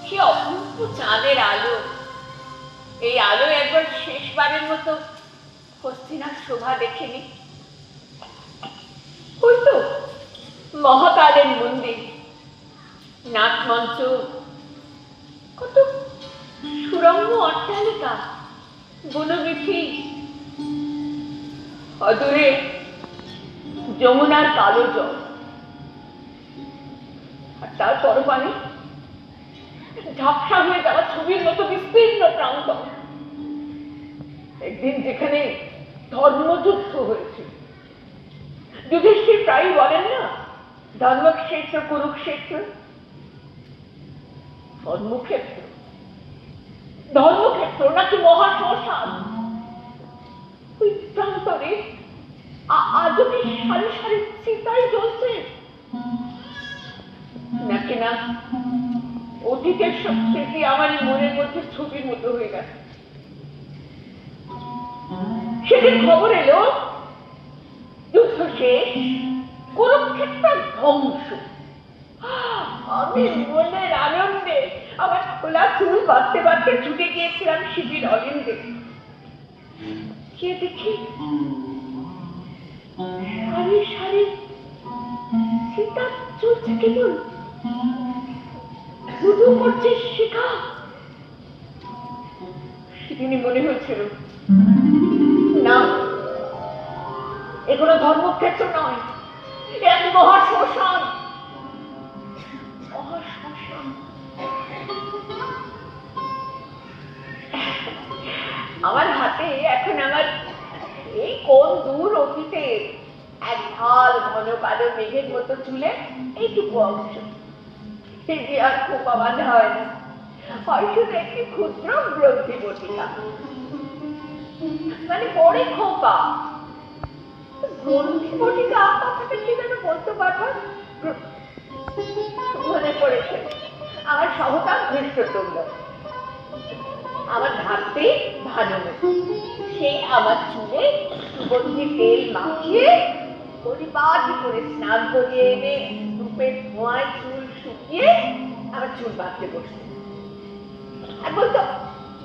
কি অপূর্ব চাঁদের আলো! এই আলো একবার শেষবারের মতো হস্তিনার শোভা দেখেনি। ওই তো মহাকালের মন্দির, নাটমঞ্চ, কত সুরম্য অট্টালিকা, বনবীথি, অদূরে যমুনার কালো জল, আর তার পরপারে ঝাপসা হয়ে যাওয়া ছবির মতো বিস্তীর্ণ প্রান্তর। একদিন যেখানে ধর্মযুদ্ধ হয়েছে, যুধিষ্ঠির প্রায় বলেন না, ধর্মক্ষেত্র কুরুক্ষেত্র। ধর্মক্ষেত্র ধর্মক্ষেত্র নাকি মহাশ্মশান? ওই প্রান্তরে আজও কি সারি সারি চিতাই জ্বলছে, নাকি না অতীতের সব স্মৃতি আমার মনের মধ্যে ছবির মতো হয়ে গেছে? সেদিন খবর এলো যুদ্ধ শেষ, কুরুক্ষেত্র ধ্বংস। আমি মনের আনন্দে আমার খোলা চুল বাঁধতে বাঁধতে ছুটে গিয়েছিলাম শিবির অলিন্দে। কে দেখি সারি সারি সীতা চলছে, কেবল শুধু করছে শিখা। সেদিনই মনে হয়েছিল, না, এগুলো ধর্মক্ষেত্র নয়, এক মহাশ্মশান। আমার হাতে এখন আমার এই কোন দূর অতীতে এক ঢাল ঘন কালো মেঘের মতো চুলে এইটুকু অংশ, আর খোপা বাঁধা হয় না, হয় শুধু একটি ক্ষুদ্র গ্রন্থি বটিকা, মানে পরে খোপা। গ্রন্থি বটিকা কথাটা কি যেন বলতে পারবার মনে পড়েছে আমার সহকার ধৃষ্টতুল্য, আমার ভাবতে ভানুমতি। সেই আমার চুলে সুগন্ধি তেল মাখিয়ে পরিপাটি করে স্নান করিয়ে এনে রূপের ধোঁয়ায় চুল শুকিয়ে আমার চুল বাঁধতে বসে আর বলতো,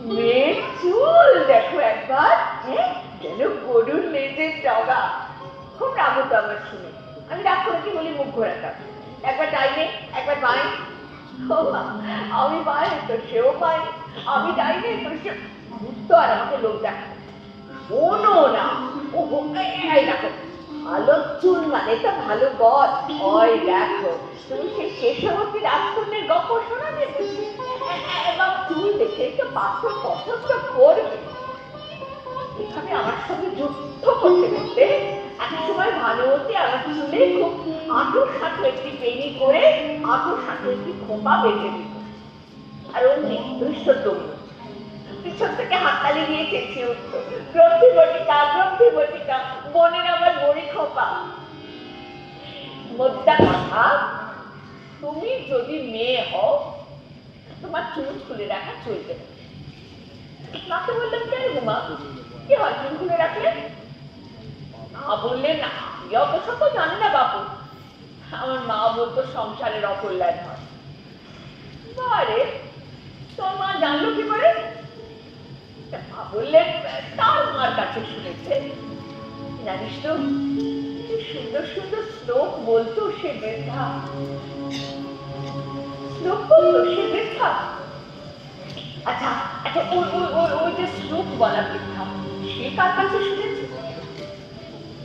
মেয়ের চুল দেখো একবার, যেন গরুর লেজের ডগা। খুব রাগ হতো আমার শুনে। আমি রাগ করে কি বলি, মুখ ঘোরাতাম, একবার ডাইনে একবার বাঁয়ে। আমি বাঁয়ে তো সেও বাঁয়ে, আমি ডাইনে তো সে ঘুরতো আর আমাকে লোক দেখো। শোনো না, ও দেখো, ভালো চুল মানে তো ভালো গদ। ওই দেখো, তুমি সেই শেষবর্তী রাজকন্যার গল্প শোনাবে, এবং চুল দেখে তো পাত্র পছন্দ করবে। এখানে আমার সঙ্গে যুদ্ধ করতে করতে এক সময় ভানুমতি আমার চুলে খুব আঁটু সাঁটু একটি বেনি করে আঁটু সাঁটু একটি খোপা বেঁধে দিত। আর অমনি ধৃষ্টতুম্য পিছন থেকে হাততালি দিয়ে চেঁচিয়ে উঠতো, গ্রন্থি বটিকা, গ্রন্থি বটিকা, বোনের আমার বড়ি খোপা। মোদ্দা কথা, তুমি যদি মেয়ে হও তোমার চুল খুলে রাখা চলবে না। মাকে বললাম, কেন মা, কি হয় চুল খুলে রাখলে? মা বললেন, অত সব তো জানি না বাবু। আমার মা বলতো সংসারের অকল্যাণ হয়। বারে, তোর মা জানলো কি করে? মা বললেন, তার মার কাছে শুনেছে। জানিস তো, সুন্দর সুন্দর শ্লোক বলতো সে বৃদ্ধা। শ্লোক বলতো সে বৃদ্ধা। আচ্ছা আচ্ছা, ওই যে শ্লোক বলা বৃদ্ধা, সে কার কাছে শুনেছে?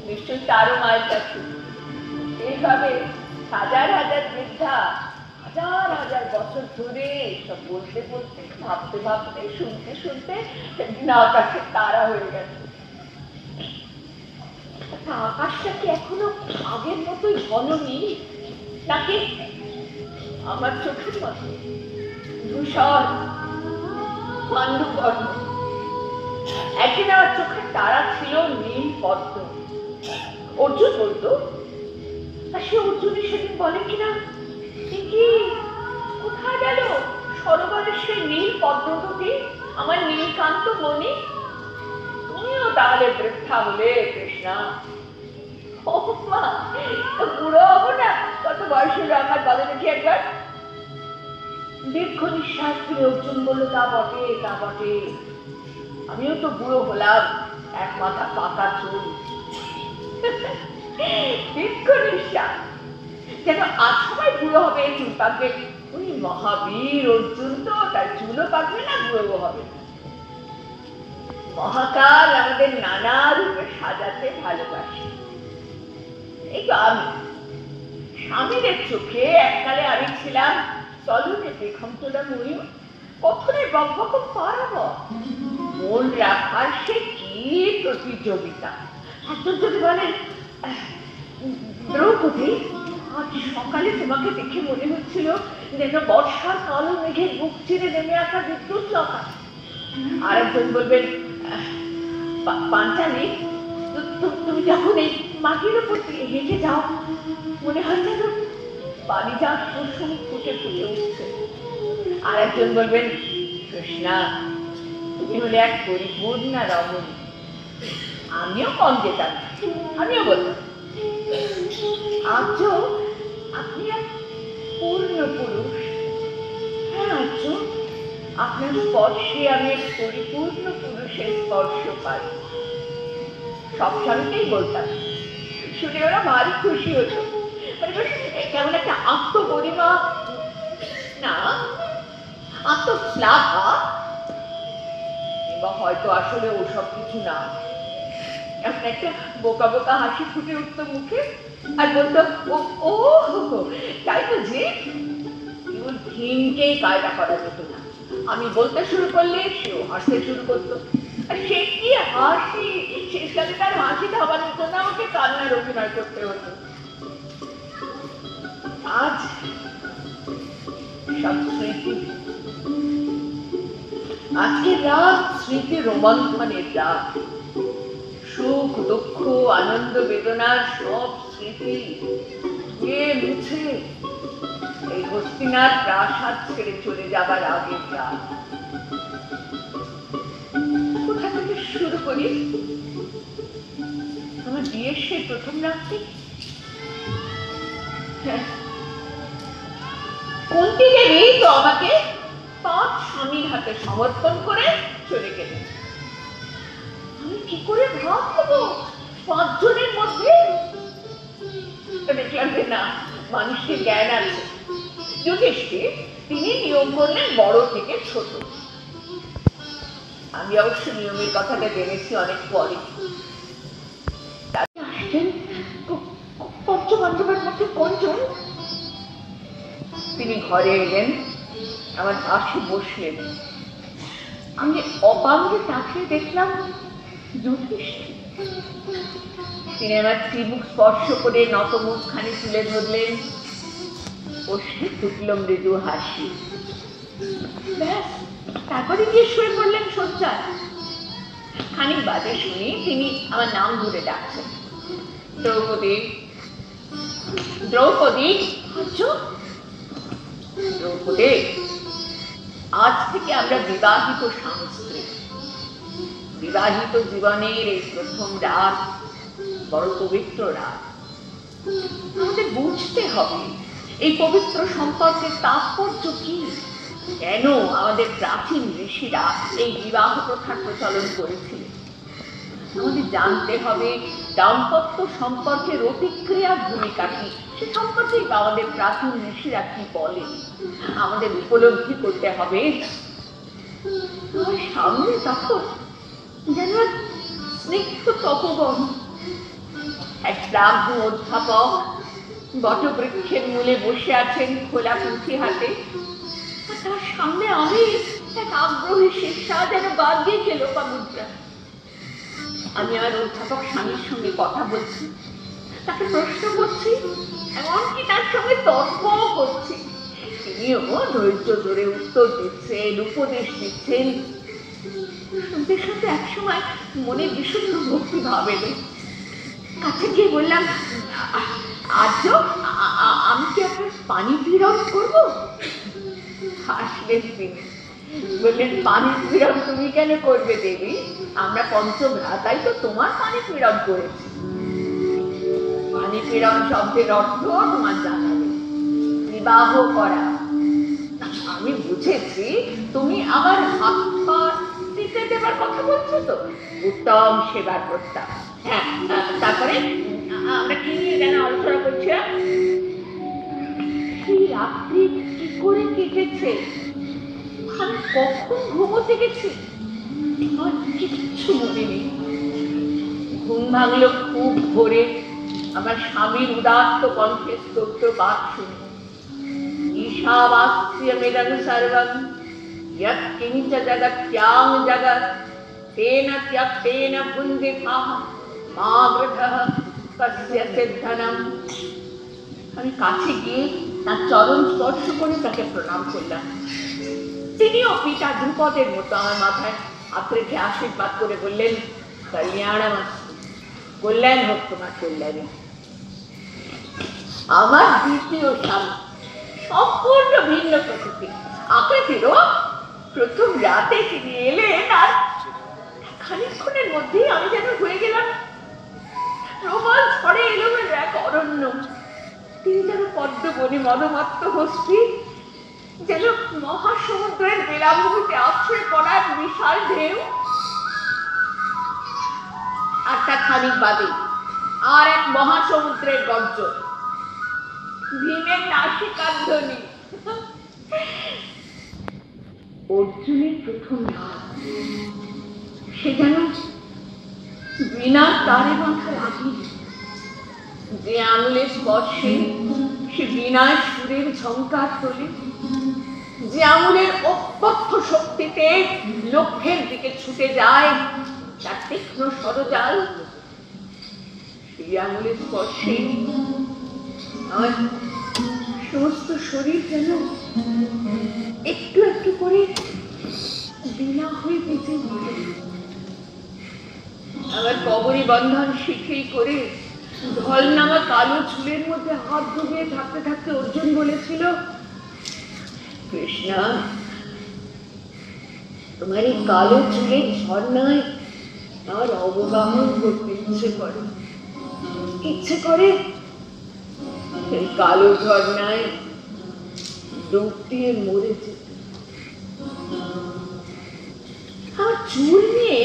নিশ্চয়ই তারও মায়ের কাছে। এইভাবে হাজার হাজার বৃদ্ধা হাজার হাজার বছর ধরে সব বলতে বলতে, ভাবতে ভাবতে, শুনতে শুনতে একদিন আকাশের তারা হয়ে গেছে। আকাশটা কি এখনো আগের মতোই ঘন নীল, নাকি আমার চোখের মতো ধূসর পাণ্ডুবর্ণ? একদিন আমার চোখের তারা ছিল নীল পদ্ম। অর্জুন বলতো, আর সে অর্জুনের সেদিন বলে কিনা, কি কোথায় গেল সরোবরের সেই নীল পদ্ম দুটি, আমার নীলকান্ত মনি? তুমিও তাহলে বৃদ্ধা হলে কৃষ্ণা। ও মা, বুড়ো হবো না? কত বয়স হলো আমার, বলে দেখি একবার। দীর্ঘ নিঃশ্বাস ফিরে অর্জুন বলল, তা বটে, তা বটে। আমিও তো বুড়ো হলাম, এক মাথা পাকা চুল। দীর্ঘ নিঃশ্বাস, যেন আজ সবাই বুড়ো হবে, চুল পাকবে। ওই মহাবীর অর্জুন তো তার চুলও পাকবে না, বুড়ো হবে। মহাকাল আমাদের নানা রূপে সাজাতে ভালোবাসে। এই তো আমি স্বামীদের চোখে এককালে আমি ছিলাম চলনে পেখম তোলা ময়ূর, কথনে বকবক পারাবো। মন রাখার সে কি প্রতিযোগিতা! একজন যদি বলেন, দ্রৌপদী, আজ সকালে তোমাকে দেখে মনে হচ্ছিল যেন বর্ষার কালো মেঘের বুক চিরে নেমে আসা বিদ্যুৎ লতা। আর একজন বলবেন, পাঞ্চালি, তুমি যখন এই মাটির উপর দিয়ে হেঁটে যাও, মনে হয় যেন পারিজাত কুসুম ফুটে ফুটে উঠছে। আর একজন বলবেন, কৃষ্ণা, তুমি হলে এক পরিপূর্ণা রমণী। আমিও কম যেতাম, আমিও বলতাম, আর্য, আপনি এক পূর্ণ পুরুষ। হ্যাঁ আর্য, আপনার স্পর্শে আমি এক পরিপূর্ণ পুরুষের স্পর্শ পাই। সব স্বামীকেই বলতাম, শুনে ওরা ভারী খুশি হতো। কেমন একটা আত্মগরিমা, না আত্মশ্লাঘা, বা হয়তো আসলে ওসব কিছু না। এমন একটা বোকা বোকা হাসি ফুটে উঠতো মুখে, আর বলতো, ও তাই তো, যে কেবল ভীমকেই কায়দা করা যেত না। আমি বলতে শুরু করলে সেও হাসতে শুরু করতো। আর সে কি হাসি! শেষকালে তার হাসি থামানোর জন্য আমাকে কান্নার অভিনয় করতে হতো। আজ সব স্মৃতি, আজকের রাত স্মৃতি রোমন্থনের রাত। সুখ দুঃখ আনন্দ বেদনার সব স্মৃতি ধুয়ে মুছে এই হস্তিনার প্রাসাদ ছেড়ে চলে যাবার আগের রাত। কোথা থেকে শুরু করি? আমার বিয়ের সেই প্রথম রাত্রি। কুন্তী দেবী তো আমাকে 5 স্বামীর হাতে সমর্পণ করে চলে গেলেন। আমি কি করে ভাব হবো 5 জনের মধ্যে? দেখলাম যে না, মানুষের জ্ঞান আছে। যুধিষ্ঠির, তিনি নিয়ম করলেন বড় থেকে ছোট। আমি অবশ্য নিয়মের কথাটা জেনেছি অনেক পরে। আসছেন পঞ্চপাণ্ডবের মধ্যে কয়জন? তিনি ঘরে এলেন, আমার পাশে বসলেন। আমি অবাঙ্গে তাকিয়ে দেখলাম যুধিষ্ঠির। তিনি আমার চিবুক স্পর্শ করে নত মুখখানি তুলে ধরলেন, বসে ফুটল মৃদু হাসি। ব্যাস, তারপরে গিয়ে শুয়ে পড়লেন শয্যায়। খানিক বাদে শুনি তিনি আমার নাম ধরে ডাকছেন, দ্রৌপদী, দ্রৌপদী। দ্রৌপদী, আজ থেকে আমরা বিবাহিত স্বামী স্ত্রী। বিবাহিত জীবনের এই প্রথম রাত বড় পবিত্র রাত। আমাদের বুঝতে হবে এই পবিত্র সম্পর্কের তাৎপর্য কি, কেন আমাদের প্রাচীন ঋষিরা এই বিবাহ প্রথার প্রচলন করেছিলেন। আমাদের জানতে হবে দাম্পত্য সম্পর্কের অতিক্রিয়ার ভূমিকা কি, সে সম্পর্কে আমাদের প্রাচীন ঋষিরা কি বলেন। আমাদের উপলব্ধি করতে হবে আমার সামনে তখন যেন স্নিগ্ধ তপবন, এক ব্রাহ্ম অধ্যাপক বটবৃক্ষের মূলে বসে আছেন খোলা পুঁথি হাতে। তার সামনে আমি এক আগ্রহী শিষ্যা, যেন বাদ দিয়েছে লোপামুদ্রা। আমি আমার অধ্যাপক স্বামীর সঙ্গে কথা বলছি, তাকে প্রশ্ন করছি, এমনকি তার সঙ্গে তর্ক করছি। তিনিও ধৈর্য ধরে উত্তর দিচ্ছেন, উপদেশ দিচ্ছেন। শুনতে শুনতে একসময় মনে বিশুদ্ধ ভক্তি ভাব এলো। কাছে গিয়ে বললাম, আর্য, আমি কি আপনার পানি পীড়ন করবো? হাসলেন তিনি, বললেন, পানি পীড়ন তুমি কেন করবে দেবী? আমরা পঞ্চভ্রাতাই তো তোমার পানি পীড়ন করেছি। পানি পীড়ন শব্দের অর্থ তোমার জানাবে বিবাহ করা। আমি আমি বুঝেছি তুমি আমার হাত পা দিতে দেবার কথা বলছো তো। উত্তম সেবার প্রস্তাব। হ্যাঁ, তারপরে আমরা কি নিয়ে যেন আলোচনা করছিলাম? সেই রাত্রি কি করে কেটেছে, আমি কখন ঘুমোতে গেছি আমার কিচ্ছু মনে নেই। ঘুম ভাঙলো খুব ভোরে, আমার স্বামীর উদাত্ত কণ্ঠে স্তোত্র পাঠ শুনে। ঈশাবাস্যমিদং সর্বং ইয়ৎ কিঞ্চ জগত্যাং জগৎ তেন ত্যক্তেন পুঞ্জিতঃ মা বৃথঃ কস্যচিৎ ধনম। আমি কাছে গিয়ে তার চরণ স্পর্শ করে তাকে প্রণাম করলাম। তিনিও পিতা ধ্রুপদের মতো আমার মাথায় হাত রেখে আশীর্বাদ করে বললেন, কল্যাণমস্তু, কল্যাণ হোক তোমার কল্যাণে। আমার দ্বিতীয় স্বামী সম্পূর্ণ ভিন্ন প্রকৃতি আকৃতিরও। প্রথম রাতে তিনি এলেন আর খানিকক্ষণের মধ্যেই আমি যেন হয়ে গেলাম প্রবল ঝড়ে এলোমের এক অরণ্য। তিনি যেন পদ্মবনে মদমত্ত হস্তি, যেন মহাসমুদ্রের বেলাভূমিতে আশ্রয় পড়ার বিশাল ঢেউ। আর তার খানিক বাদে আর এক মহাসমুদ্রের গর্জন, ভীমের নাসিকার ধ্বনি। অর্জুনের প্রথম রাত, সে যেন বিনা তারে মাথার আগে, যে আঙুলের স্পর্শে সে বিনার সুরের ঝংকার তোলে, যে আঙুলের অব্যর্থ শক্তিতে লক্ষ্যের দিকে ছুটে যায় তার তীক্ষ্ণ সরজাল, সেই আঙুলের স্পর্শে আমার সমস্ত শরীর যেন একটু একটু করে বিনা হয়ে বেঁচে উঠে। আমার কবরী বন্ধন শিথিল করে ঢল নামা কালো চুলের মধ্যে হাত ডুবিয়ে থাকতে থাকতে অর্জুন বলেছিল, কৃষ্ণা, তোমার এই কালো চুলের ঝর্ণায় আমার অবগাহন করতে ইচ্ছে করে এই কালো ঝর্ণায় ডুব দিয়ে মরে যেতে। আমার চুল নিয়ে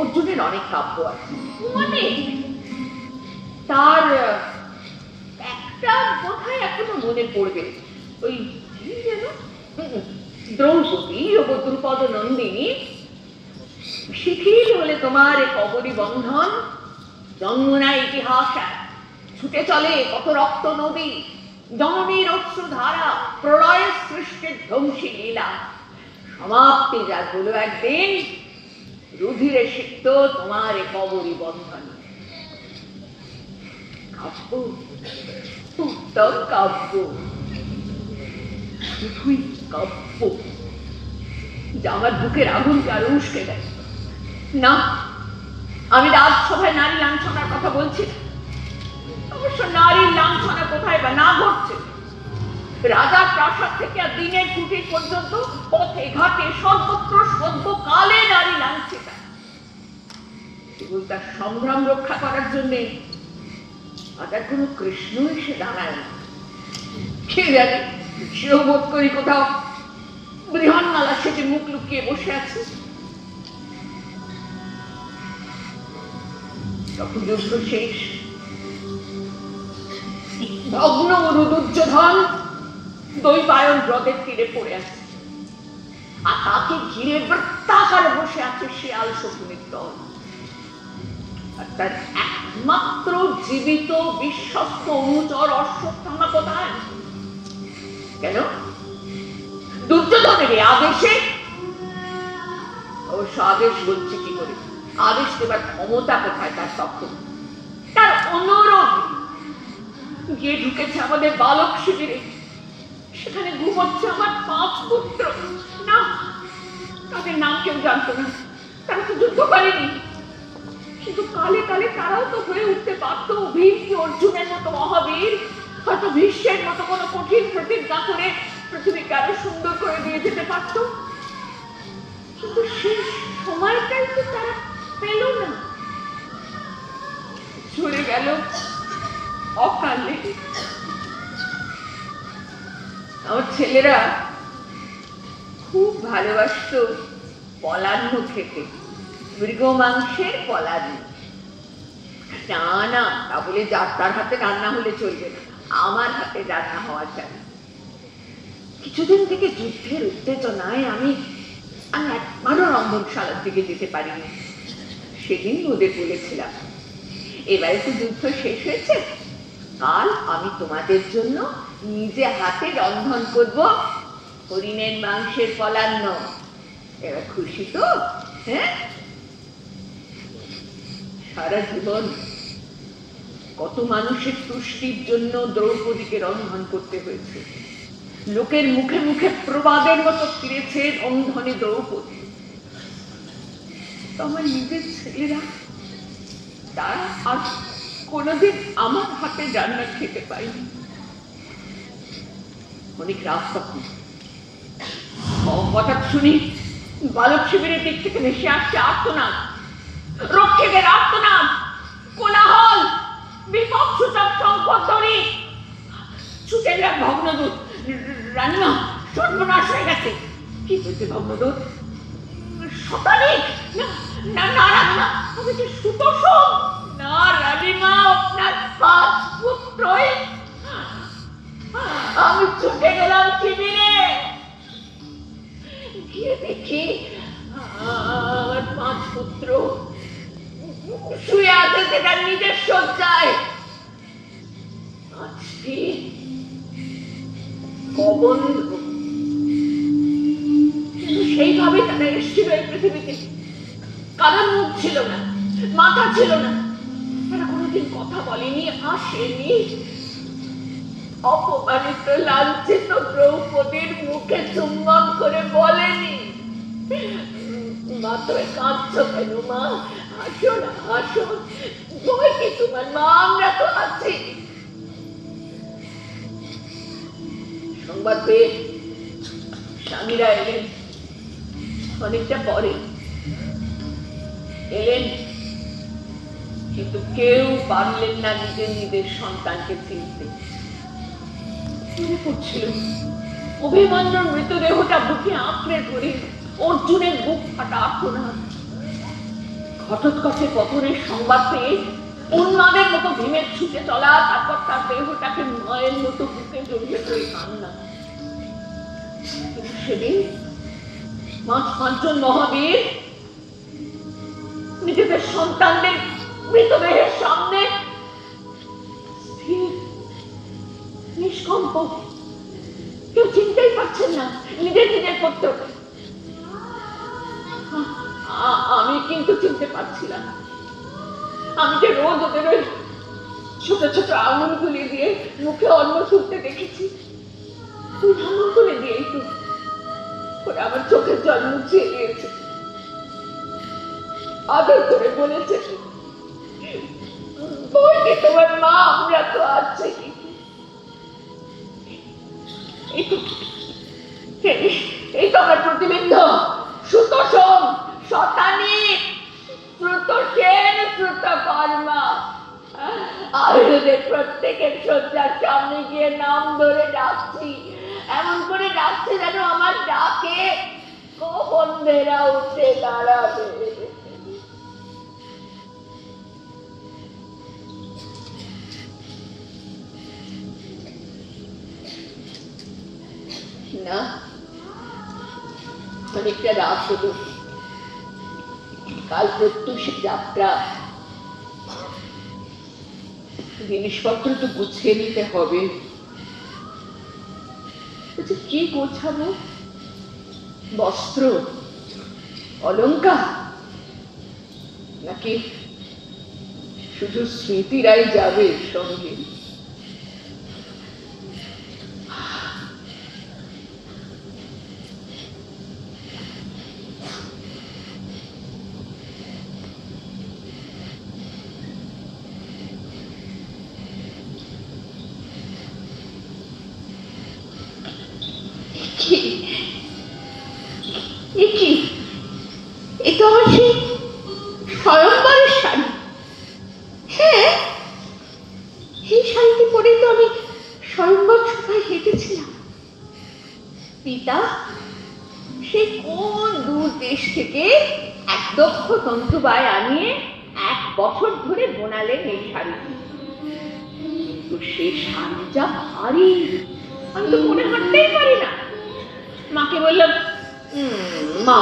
অর্জুনের অনেক কাব্য আছে, মানে তার একটা কোথায় এখনো মনে পড়বে, ওই যেন দ্রৌপদী ও দ্রুপদ নন্দিনী শিথিল হলে তোমার এই কবরী বন্ধন, যমুনা ইতিহাস ছুটে চলে কত রক্ত নদী, জননীর অশ্রু ধারা, প্রলয় সৃষ্টির ধ্বংসী লীলা, সমাপ্তি যা হলো একদিন রুধিরে সিক্ত তোমার এই কবরী বন্ধন। কাব্য, উত্তম কাব্য, শুধুই কাব্য, যা আমার বুকের আগুনকে আরো উস্কে দেয়। না, আমি রাজসভায় নারী লাঞ্ছনার কথা বলছি না। অবশ্য নারীর লাঞ্ছনা কোথায় বা না ঘটছে, রাজার প্রাসাদ থেকে আর দিনের কুটির পর্যন্ত পথে ঘাটে সর্বত্র সর্বকালে নারী লাঞ্ছিতা। কেবল তার সংগ্রাম রক্ষা করার জন্যে আজ আর কোনো কৃষ্ণ এসে দাঁড়ায় না। কে জানে, সেও বোধ করি কোথাও বৃহন্নলা সেটি মুখ লুকিয়ে বসে আছে। তখন যুদ্ধ শেষ, ভগ্ন দুর্যোধন দৈবায়ন হ্রদের তীরে পড়ে আছে, আর তাকে ঘিরে বৃত্তাকারে বসে আছে শিয়াল শকুনির দল। আর তার একমাত্র জীবিত বিশ্বস্ত অনুচর অশ্বত্থামা কোথায়? কেন? দুর্যোধনের আদেশে? অবশ্য আদেশ বলছে কি করে, আদেশ দেবার ক্ষমতা কোথায় তার? তখন তার অনুরোধ গিয়ে ঢুকেছে আমাদের বালক শিবিরে, সেখানে ঘুমোচ্ছে আমার 5 পুত্র। না, তাদের নাম কেউ জানতো না, তারা তো যুদ্ধ করেনি, কিন্তু কালে কালে তারাও তো হয়ে উঠতে পারতো ভীম কি অর্জুনের মতো মহাবীর, হয়তো ভীষ্মের মতো কোনো কঠিন প্রতিজ্ঞা করে পৃথিবীকে আরো সুন্দর করে দিয়ে যেতে পারত। কিন্তু সেই সময়টাই তো তারা পেল না, চলে গেল অকালে। আমার ছেলেরা খুব ভালোবাসতো পলান্ন খেতে, মৃগ মাংসের পলান্ন। না না, তা বলে যাত্রার হাতে রান্না হলে চলবে না, আমার হাতে রান্না হওয়া চাই। কিছুদিন থেকে যুদ্ধের উত্তেজনায় আমি একবারও রন্ধনশালার দিকে যেতে পারিনি। সেদিন ওদের বলেছিলাম, এবারে তো যুদ্ধ শেষ হয়েছে, কাল আমি তোমাদের জন্য নিজে হাতে রন্ধন করব হরিণের মাংসের পলান্ন। এবার খুশি তো? হ্যাঁ। সারা জীবন কত মানুষের তুষ্টির জন্য দ্রৌপদীকে রন্ধন করতে হয়েছে। লোকের মুখে মুখে প্রবাদের মতো ফিরেছে রন্ধনে দ্রৌপদী। আমার নিজের ছেলেরা, তারা আজ কোনোদিন আমার হাতে রান্না খেতে পায়নি। অনেক রাত তখন, হঠাৎ শুনি বালক শিবিরের দিক থেকে ভেসে আসছে আর্তনাদ, রক্ষীদের আর্তনাদ, কোলাহল, বিপদ সূচক সংকটধ্বনি। ছুটে এলাম ভগ্নদূত, রান্না সর্বনাশ হয়ে গেছে। কি হয়েছে ভগ্নদূত? শতানিক? না না রান্না, আমি যে সুতোষণ। না রানীমা, আপনার 5 পুত্রই। আমি ছুটে গেলাম শিবিরে, গিয়ে দেখি আমার 5 পুত্র শুয়ে আছে সেটা নিজের শয্যায়। আজকে কবন্ধ, কিন্তু সেইভাবে তারা এসেছিল এই পৃথিবীতে। কারণ মুখ ছিল না, মাথা ছিল না, তারা কোনোদিন কথা বলেনি, আসেনি। অপমানিত লাঞ্ছিত দ্রৌপদীর মুখে চুম্বন করে বলেনি, মা তুমি কাঁদছো কেন? মা হাসো না, হাসো, ভয় কি তোমার? মা আমরা তো আছি। সংবাদ পেয়ে স্বামীরা এলেন অনেকটা পরে। এলেন, কিন্তু কেউ পারলেন না নিজের নিজের সন্তানকে চিনতে। মনে পড়ছিল অভিমন্যুর মৃতদেহটা বুকে আঁকড়ে ধরে অর্জুনের বুক ফাটা আর্তনাদ। ঘটোৎকচের পতনের সংবাদ পেয়ে উন্মাদের মতো ভীমের ছুটে চলা, তারপর তার দেহটাকে মায়ের মতো বুকে জড়িয়ে ধরে কান্না। সেদিন 5 জন মহাবীর নিজেদের সন্তানদের মৃতদেহের সামনে স্থির, নিষ্কম্প, কেউ চিনতেই পারছেন না নিজের নিজের পুত্রকে। আমি কিন্তু চিনতে পারছিলাম। আমি যে রোজ ওদের ওই ছোট ছোট আঙুলগুলি দিয়ে মুখে অন্ন ছুটতে দেখেছি, ওই আঙুলগুলি দিয়েই তো ওরা আমার চোখের জল মুছিয়ে দিয়েছে, আদর করে বলেছে, বই তোমার মা আমরা তো আছি। এই তো আমার প্রতিবিম্ব, সুতোষণ, শতানিক, শ্রুতসেন, শ্রুতকর্মা। আমি ওদের প্রত্যেকের শয্যার সামনে গিয়ে নাম ধরে ডাকছি, এমন করে ডাকছে যেন আমার ডাকে কবন্ধেরা উঠে দাঁড়াবে। না, অনেকটা রাত হলো, কাল প্রত্যুষে যাত্রা, জিনিসপত্র তো গুছিয়ে নিতে হবে। কি গোছাবো? বস্ত্র, অলংকার, নাকি শুধু স্মৃতিরাই যাবে সঙ্গে? স্বয়ংবরের শাড়ি। হ্যাঁ, এই শাড়িটি পরে তো আমি স্বয়ংবর সভায় হেঁটেছিলাম। পিতা সে কোন দূর দেশ থেকে এক দক্ষ তন্তুবায় আনিয়ে 1 বছর ধরে বোনালেন এই শাড়িটি। কিন্তু সেই শাড়ি যা ভারী, আমি তো মনে হাঁটতেই পারি না। মাকে বললাম, মা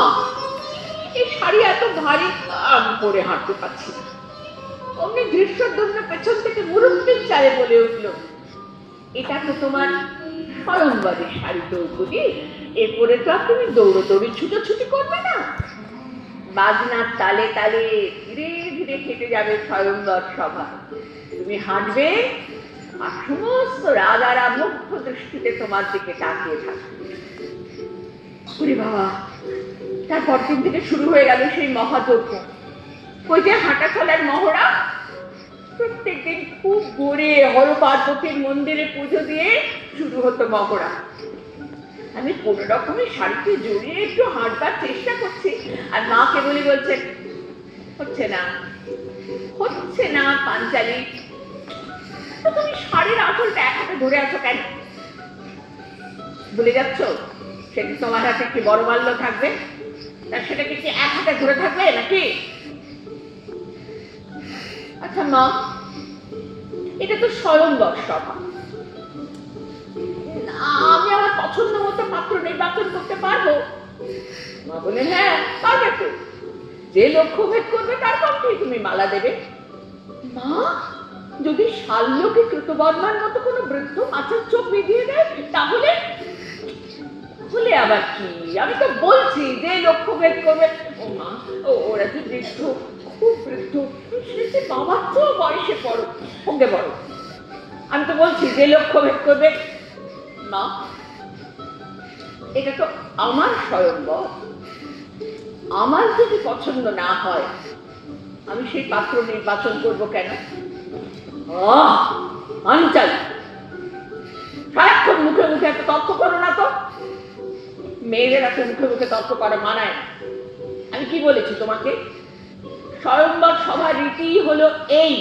এই শাড়ি এত ভারী, আমি পরে হাঁটতে পারছি না। অমনি দৃশ্যদ্যম্ন পেছন থেকে মুরব্বির চালে বলে উঠলো, এটা তো তোমার স্বয়ংবরের শাড়ি দ্রৌপদী, এরপরে তো আর তুমি দৌড়োদৌড়ি ছুটোছুটি করবে না। বাজনার তালে তালে ধীরে ধীরে কেটে যাবে স্বয়ংবর সভা। তুমি হাঁটবে আর সমস্ত রাজারা মুগ্ধ দৃষ্টিতে তোমার দিকে তাকিয়ে থাকবে। ওরে বাবা, তারপর দিন থেকে শুরু হয়ে গেল সেই মহাযজ্ঞ। ওই যে হাঁটা চলার মহড়া, প্রত্যেকদিন খুব ভোরে হর পার্বতীর মন্দিরে পুজো দিয়ে শুরু হতো মহড়া। আমি কোন রকমের শাড়িতে জড়িয়ে একটু হাঁটবার চেষ্টা করছি, আর মা কেবলই বলছেন, হচ্ছে না হচ্ছে না পাঞ্চালি, তো তুমি শাড়ির আঁচলটা এক হাতে ধরে আছো কেন? ভুলে যাচ্ছ সেদিন তোমার হাতে একটি বড় মাল্য থাকবে, তা সেটাকে কি এক হাতে ধরে থাকবে নাকি? আচ্ছা মা, এটা তো স্বয়ংবর সভা, আমি আমার পছন্দ মতো পাত্র নির্বাচন করতে পারবো? মা বলে, হ্যাঁ পারবে তো, যে লক্ষ্য ভেদ করবে তার পক্ষেই তুমি মালা দেবে। মা, যদি শাল্যকে কৃতবর্মার মতো কোনো বৃদ্ধ মাছের চোখ বেঁধিয়ে দেয় তাহলে? বলে আবার কি, আমি তো বলছি যে লক্ষ্য ভেদ করবে। ও মা, ওরা যে বৃদ্ধ, খুব বৃদ্ধ, সে বাবার চেয়েও বয়সে বড়, সঙ্গে বড়। আমি তো বলছি যে লক্ষ্য ভেদ করবে। মা, এটা তো আমার স্বয়ংবর, আমার যদি পছন্দ না হয় আমি সেই পাত্র নির্বাচন করব কেন? আনচাল, সারাক্ষণ মুখে মুখে এত তর্ক করো না তো। মেয়েদের এত মুখে মুখে তর্ক করা মানায় না। আমি কি বলেছি তোমাকে? স্বয়ংবর সভার রীতি হলো এই,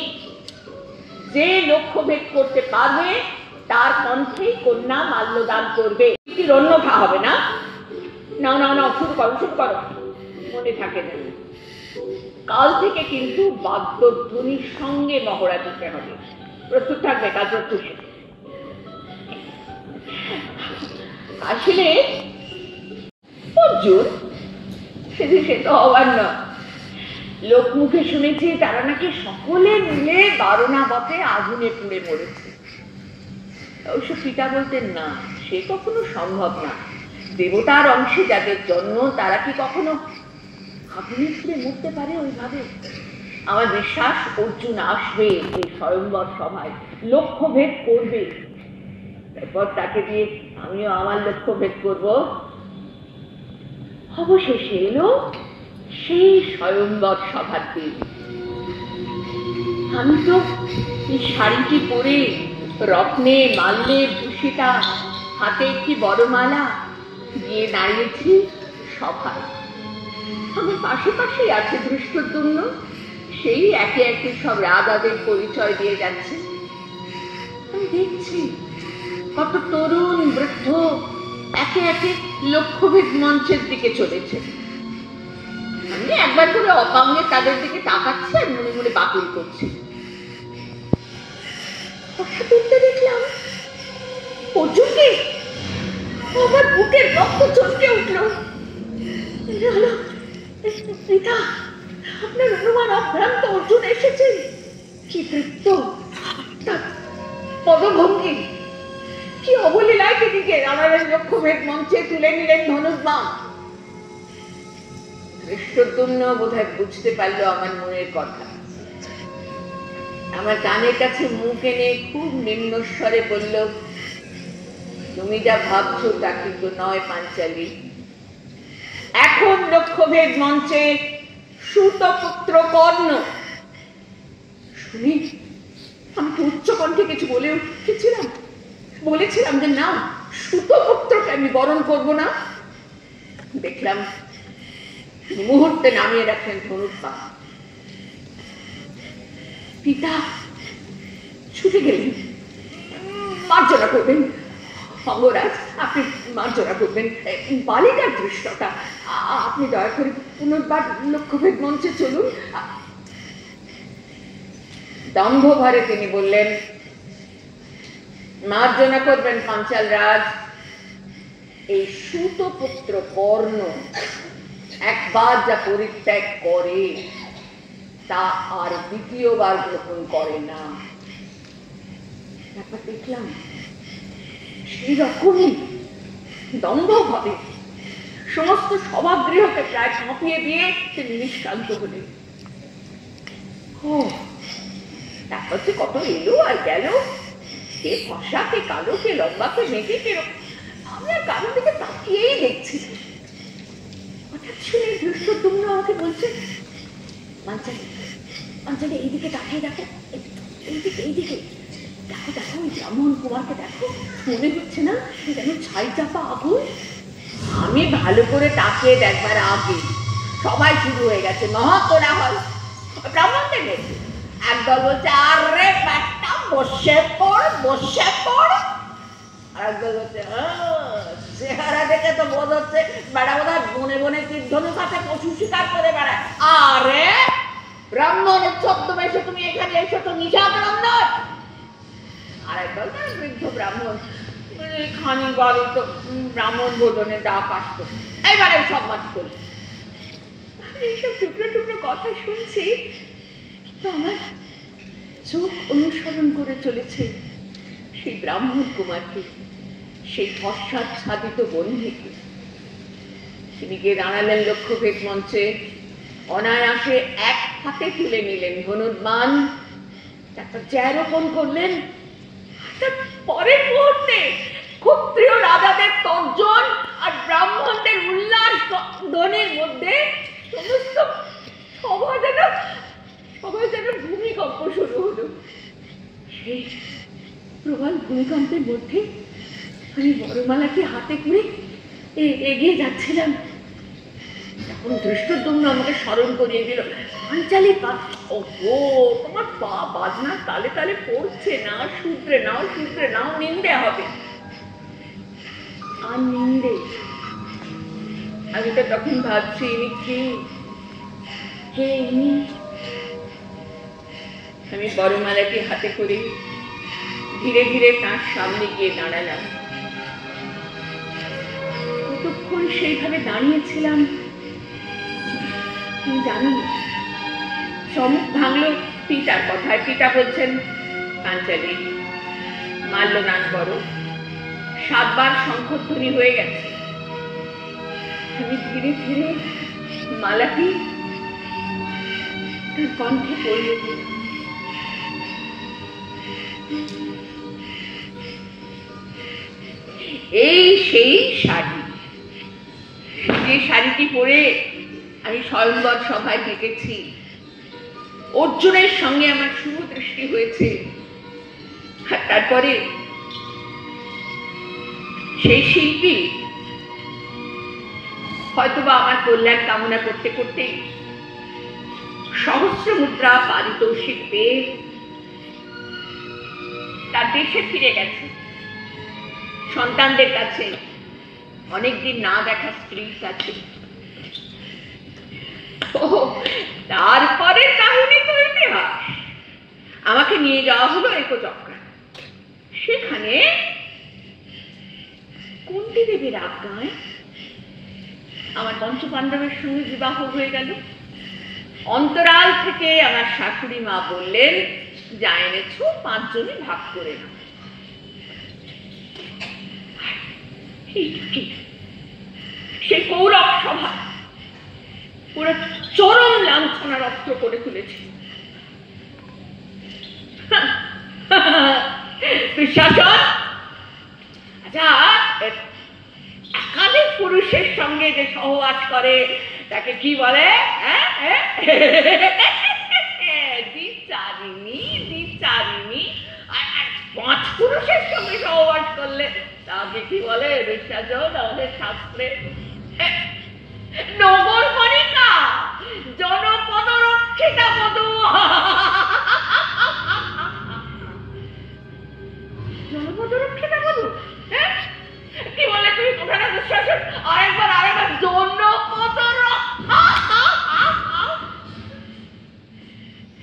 যে লক্ষ্য ভেদ করতে পারবে তার কণ্ঠেই কন্যা মাল্যদান করবে, অন্যথা হবে না। নাও নাও নাও, শুরু করো শুরু করো, মনে থাকে না। কাল থেকে কিন্তু বাদ্যধ্বনির সঙ্গে মহড়া দিতে হবে, প্রস্তুত থাকবে কাজ প্রস্তুত। আসলে অর্জুন সেদিন সে তো হবার নয়, লোক মুখে শুনেছি তারা নাকি সকলে মিলে 12 বতে আগুনে পুড়ে মরেছে। ওইসব পিতা বলতেন না, সে কখনো সম্ভব না। দেবতার অংশে যাদের জন্ম তারা কি কখনো আগুনে পুড়ে মরতে পারে ওইভাবে? আমার বিশ্বাস অর্জুন আসবে এই স্বয়ংবর সভায়, লক্ষ্য ভেদ করবে, তারপর তাকে দিয়ে আমিও আমার লক্ষ্য ভেদ করবো। অবশেষে এলো সেই স্বয়ংবর সভার দিন। আমি তো এই শাড়িটি পরে রত্নে মাল্যে ভূষিতা, হাতে একটি বড় মালা গিয়ে দাঁড়িয়েছি সভায়। আমার পাশে পাশেই আছে দৃষ্টদ্যুম্ন, সেই একে একে সব রাজাদের পরিচয় দিয়ে যাচ্ছে। আমি দেখছি কত তরুণ বৃদ্ধ একে একে লক্ষ্যভেদ মঞ্চের দিকে চলেছে। আমি একবার করে অকাঙ্গে তাদের দিকে তাকাচ্ছি আর মনে মনে বাতিল করছি। দেখলাম অর্জুনকে, আমার বুকের রক্ত চমকে উঠল। পিতা, আপনার অনুমান অভ্রান্ত, অর্জুন এসেছেন। কি বৃত্ত, পদভঙ্গি, কি অবলীলায় দিদিকে রানারের লক্ষ্যভেদ মঞ্চে তুলে নিলেন ধনুর্বাণ। দৃষ্টদ্যুম্ন বোধহয় বুঝতে পারলো আমার মনের কথা। আমার কানের কাছে মুখ এনে খুব নিম্নস্বরে বলল, তুমি যা ভাবছো তা কিন্তু নয় পাঞ্চালী। এখন লক্ষ্যভেদ মঞ্চে সুতপুত্র কর্ণ। শুনি আমি তো উচ্চ কণ্ঠে কিছু বলে উঠেছিলাম, বলেছিলাম যে না, সুতপুত্রকে আমি বরণ করব না। দেখলাম মুহূর্তে নামিয়ে রাখলেন ধনুর্বাণ। পিতা ছুটে গেলেন, মার্জনা করবেন। অঙ্গরাজ, আপনি মার্জনা করবেন, বালিকার দৃষ্টতা। আপনি দয়া করে পুনর্বার লক্ষ্যভেদ মঞ্চে চলুন। দম্ভ ভরে তিনি বললেন, মার্জনা করবেন পাঞ্চাল রাজ, এই সুতপুত্র কর্ণ একবার যা পরিত্যাগ করে তা আর দ্বিতীয়বার গ্রহণ করে না। ব্যাপার দেখলাম সেই রকমই দম্ভ ভাবে সমস্ত সভাগৃহকে প্রায় কাঁপিয়ে দিয়ে তিনি নিষ্কান্ত হলেন। ও তারপর যে কত এলো আর গেল, কে ফসা, কে কালো, কে লম্বা, কে মেঘে, কে আমি আর কারোর দিকে তাকিয়েই দেখছি। হঠাৎ শুনে ধৃষ্টদ্যুম্ন আমাকে বলছে, পাঞ্চালি পাঞ্চালি এইদিকে তাকিয়ে দেখো, এইদিকে এইদিকে দেখো দেখো, ওই ব্রাহ্মণ কুমারকে দেখো, মনে হচ্ছে না যেন ছাই চাপা আগুন। আমি ভালো করে তাকিয়ে দেখবার আগে সবাই শুরু হয়ে গেছে মহা কোলাহল। ব্রাহ্মণদের মধ্যে একদল বলছে, আরে ব্যাটা বসে পড় বসে পড়, আর একদল বলছে, চেহারা দেখে তো বোধ হচ্ছে বেড়া বোধ হয় বনে বনে তীর্ধনুর কাছে পশু শিকার করে বেড়ায়। আরে ব্রাহ্মণের ছদ্মবেশে তুমি এখানে এসো তো নিশাগ্রাম নয়। আর একদল বৃদ্ধ ব্রাহ্মণ, খানি বাড়ি তো ব্রাহ্মণ ভোজনে ডাক আসতো, এবারে সম্মান করি। এইসব টুকরো টুকরো কথা শুনছি তো আমার চোখ অনুসরণ করে চলেছে সেই ব্রাহ্মণ কুমারকে, সেই পশ্চাচ্ছাদিত বন্ধুকে। তিনি গিয়ে দাঁড়ালেন লক্ষ্যভেদ মঞ্চে, অনায়াসে এক হাতে তুলে নিলেন ধনুর্বাণ, তারপর জ্যারোপণ করলেন। পরের মুহূর্তে ক্ষত্রিয় রাজাদের তর্জন আর ব্রাহ্মণদের উল্লাস ধ্বনির মধ্যে সমস্ত সবাই যেন ভূমিকম্প শুরু হলো। সেই প্রবল ভূমিকম্পের মধ্যে আমি বড়মালাকে হাতে করে এগিয়ে যাচ্ছিলাম। তখন ধৃষ্টদ্যুম্ন আমাকে স্মরণ করিয়ে দিল, পাঞ্চালি ওগো তোমার পা বাজনার তালে তালে পড়ছে না, শুধরে নাও শুধরে নাও, নিন্দে হবে। আর নিন্দে? আমি তো তখন ভাবছি ইনি কে ইনি? আমি বড়মালাকে হাতে করে ধীরে ধীরে তার সামনে গিয়ে দাঁড়ালাম। কতক্ষণ সেইভাবে দাঁড়িয়েছিলাম জানি না। চমক ভাঙলো পিতার কথায়। পিতা বলছেন, পাঞ্চালি মাল্যদান করো। 7 বার শঙ্খধ্বনি হয়ে গেছে। আমি ধীরে ধীরে মালাটি তার কণ্ঠে পড়িয়ে দিলাম। এই সেই শাড়ি, যে শাড়িটি পরে আমি স্বয়ংবর সভায় থেকেছি, অর্জুনের সঙ্গে আমার শুভ দৃষ্টি হয়েছে। আর তারপরে সেই শিল্পী হয়তোবা আমার কল্যাণ কামনা করতে করতে সহস্র মুদ্রা পারিতোষিক পেয়ে তার দেশে ফিরে গেছে, সন্তানদের কাছে, অনেকদিন না দেখা স্ত্রীর কাছে। তারপরে কাহিনী তো ইতিহাস। আমাকে নিয়ে যাওয়া হলো একচক্রা। সেখানে কুন্তী দেবীর আজ্ঞায় আমার পঞ্চপাণ্ডবের সঙ্গে বিবাহ হয়ে গেল। অন্তরাল থেকে আমার শাশুড়ি মা বললেন, যা এনেছো 5 জনে ভাগ করে নাও। সে কৌরব সভা পুরো চরম লাঞ্ছনা রক্ত করে তুলেছে। দুঃশাসন, আচ্ছা একাধিক পুরুষের সঙ্গে যে সহবাস করে তাকে কি বলে? দ্বিচারিণী। দ্বিচারিণী। আর 5 পুরুষের সঙ্গে সহবাস করলে তাকে কি বলে? দুঃশাসন আমাদের শাস্ত্রে নগর কণিকা, জনপদ রক্ষিতা বধূ। জনপদ রক্ষিতা বধূ, প্রধান দুঃশাসন আরেকবার জন্য কত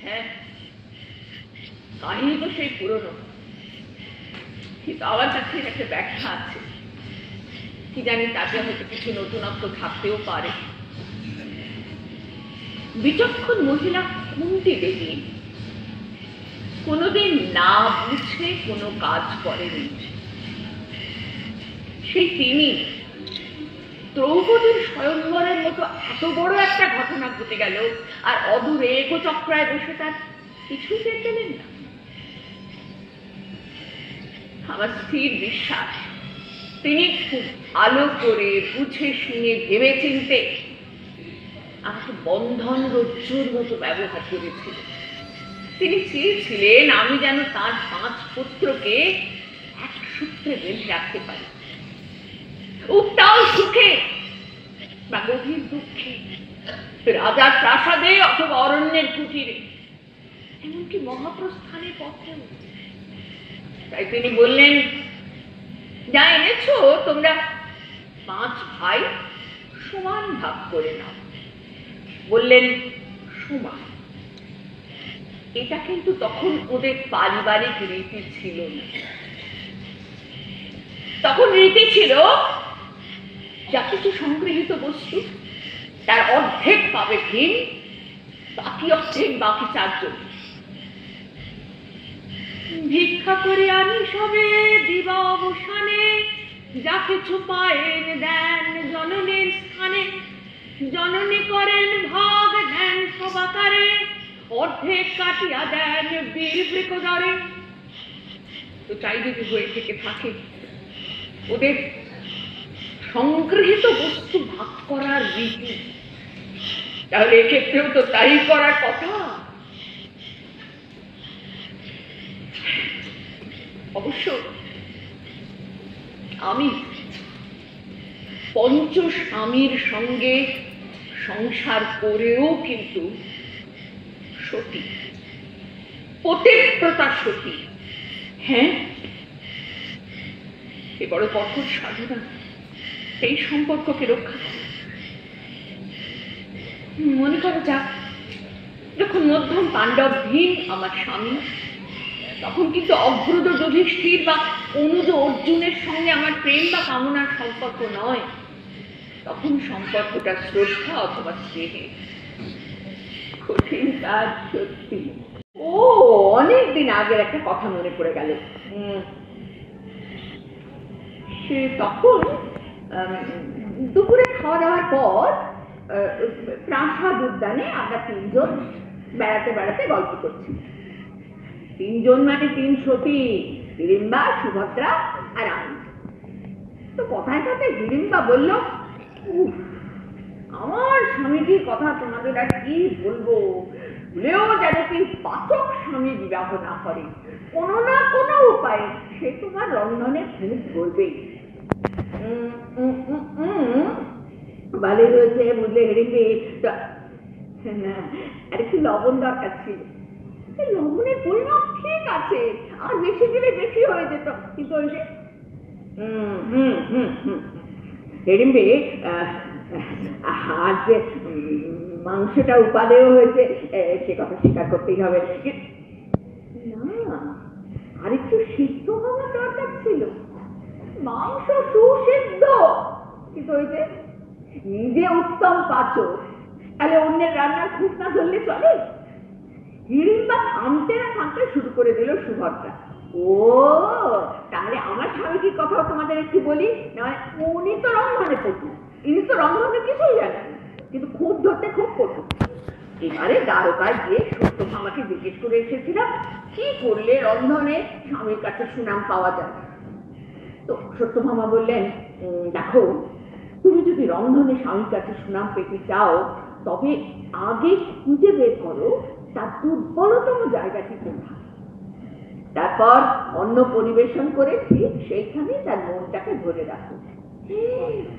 হ্যাঁ, কাহিনী তো সেই পুরনো, কিন্তু আমার কাছে একটা ব্যাখ্যা আছে। কি জানি তাতে হয়তো কিছু নতুনত্ব থাকতেও পারে। বিচক্ষণ মহিলা কুন্তী দেবী কোনোদিন না বুঝে কোনো কাজ করেনি। সেই তিনি দ্রৌপদীর স্বয়ংবরের মতো এত বড় একটা ঘটনা ঘটে গেল, আর অদূরে একচক্রায় বসে তার কিছুই টের পেলেন না। আমার স্থির বিশ্বাস তিনি খুব ভালো করে বুঝে শুনে ভেবে চিনতে আমাকে বন্ধন রজ্জুর মতো ব্যবহার করেছিলেন। তিনি চেয়েছিলেন আমি যেন তার 5 পুত্রকে এক সূত্রে বেঁধে রাখতে পারি, উত্তাল সুখে বা গভীর দুঃখে, রাজার প্রাসাদে অথবা অরণ্যের কুটিরে, এমনকি মহাপ্রস্থানের পথেও। তাই তিনি বললেন, যা এনেছো তোমরা 5 ভাই সমান ভাগ করে নাও। বললেন সমান। এটা কিন্তু তখন ওদের পারিবারিক রীতি ছিল না। তখন রীতি ছিল যা কিছু সংগৃহীত বস্তু তার অর্ধেক পাবে ভিন, বাকি অর্ধেক বাকি 4 জন। ভিক্ষা করে আনি সবে দিবা অবসানে, যা কিছু পায়েন দেন জননীর স্থানে, জননী করেন ভাগ দেন সবাকারে, অর্ধেক কাটিয়া দেন বীর বৃকদরে। তো তাই যদি হয়ে থেকে থাকে ওদের সংগৃহীত বস্তু ভাগ করার রীতি, তাহলে এক্ষেত্রেও তো তাই করার কথা। অবশ্য আমি 5 স্বামীর সঙ্গে সংসার করেও কিন্তু সতী, পতিব্রতা সতী। হ্যাঁ, এ বড় কঠোর সাধনা এই সম্পর্ককে রক্ষা করে। মনে করো যাক, যখন মধ্যম পাণ্ডব ভীম আমার স্বামী, তখন কিন্তু অগ্রজ যুধিষ্ঠির বা অনুজ অর্জুনের সঙ্গে আমার প্রেম বা কামনার সম্পর্ক নয়। তখন সম্পর্কটা শ্রদ্ধা অথবা স্নেহে। কঠিন কাজ সত্যি। ও, অনেকদিন আগের একটা কথা মনে পড়ে গেল। সে তখন দুপুরে খাওয়া দাওয়ার পর প্রাসাদ উদ্যানে আমরা 3 জন বেড়াতে বেড়াতে গল্প করছি। 3 জন মানে 3 সতী, হিড়িম্বা, সুভদ্রা আর আমি। তো কথায় কথায় হিড়িম্বা বলল, আমার স্বামীজির কথা তোমাদের আর কি বলবো, ভুলেও যেন কি পাচক স্বামী বিবাহ না করে, কোনো না কোনো উপায়ে সে তোমার রন্ধনে খুব করবেই। ভালোই হয়েছে বুঝলে হিড়িম্বি, আর একটু লবণ দরকার ছিল। লবণের পরিমাপ ঠিক আছে, আর বেশি দিলে বেশি হয়ে যেত, কিন্তু ওই যে হিড়িম্বি, আর যে মাংসটা উপাদেয় হয়েছে সে কথা স্বীকার করতেই হবে। না, আর একটু সিদ্ধ হওয়ার দরকার ছিল। মাংস সুসিদ্ধ, কিন্তু ওই যে নিজে উত্তম পাচক, তাহলে অন্যের রান্নার খুঁত না ধরলে চলে? হিড়িম্বা থামতে না থামতে শুরু করে দিল সুভদ্রা। ও, তাহলে আমার স্বামীজির কথাও তোমাদের একটু বলি। উনি তো রন্ধনে পটু, ইনি তো রন্ধনে কিছুই জানেন, কিন্তু খুব ধরতে খুব পটু। এবারে দ্বারকায় গিয়ে সত্যভামাকে জিজ্ঞেস করে এসেছিলাম কি করলে রন্ধনে স্বামীর কাছে সুনাম পাওয়া যায়। তো সত্যভামা বললেন, দেখো, তুমি যদি রন্ধনে স্বামীর কাছে সুনাম পেতে চাও, তবে আগে খুঁজে বের করো তার দুর্বলতম জায়গাটি কোথায়, তারপর অন্ন পরিবেশন করে ঠিক সেইখানে তার মনটাকে ধরে রাখো।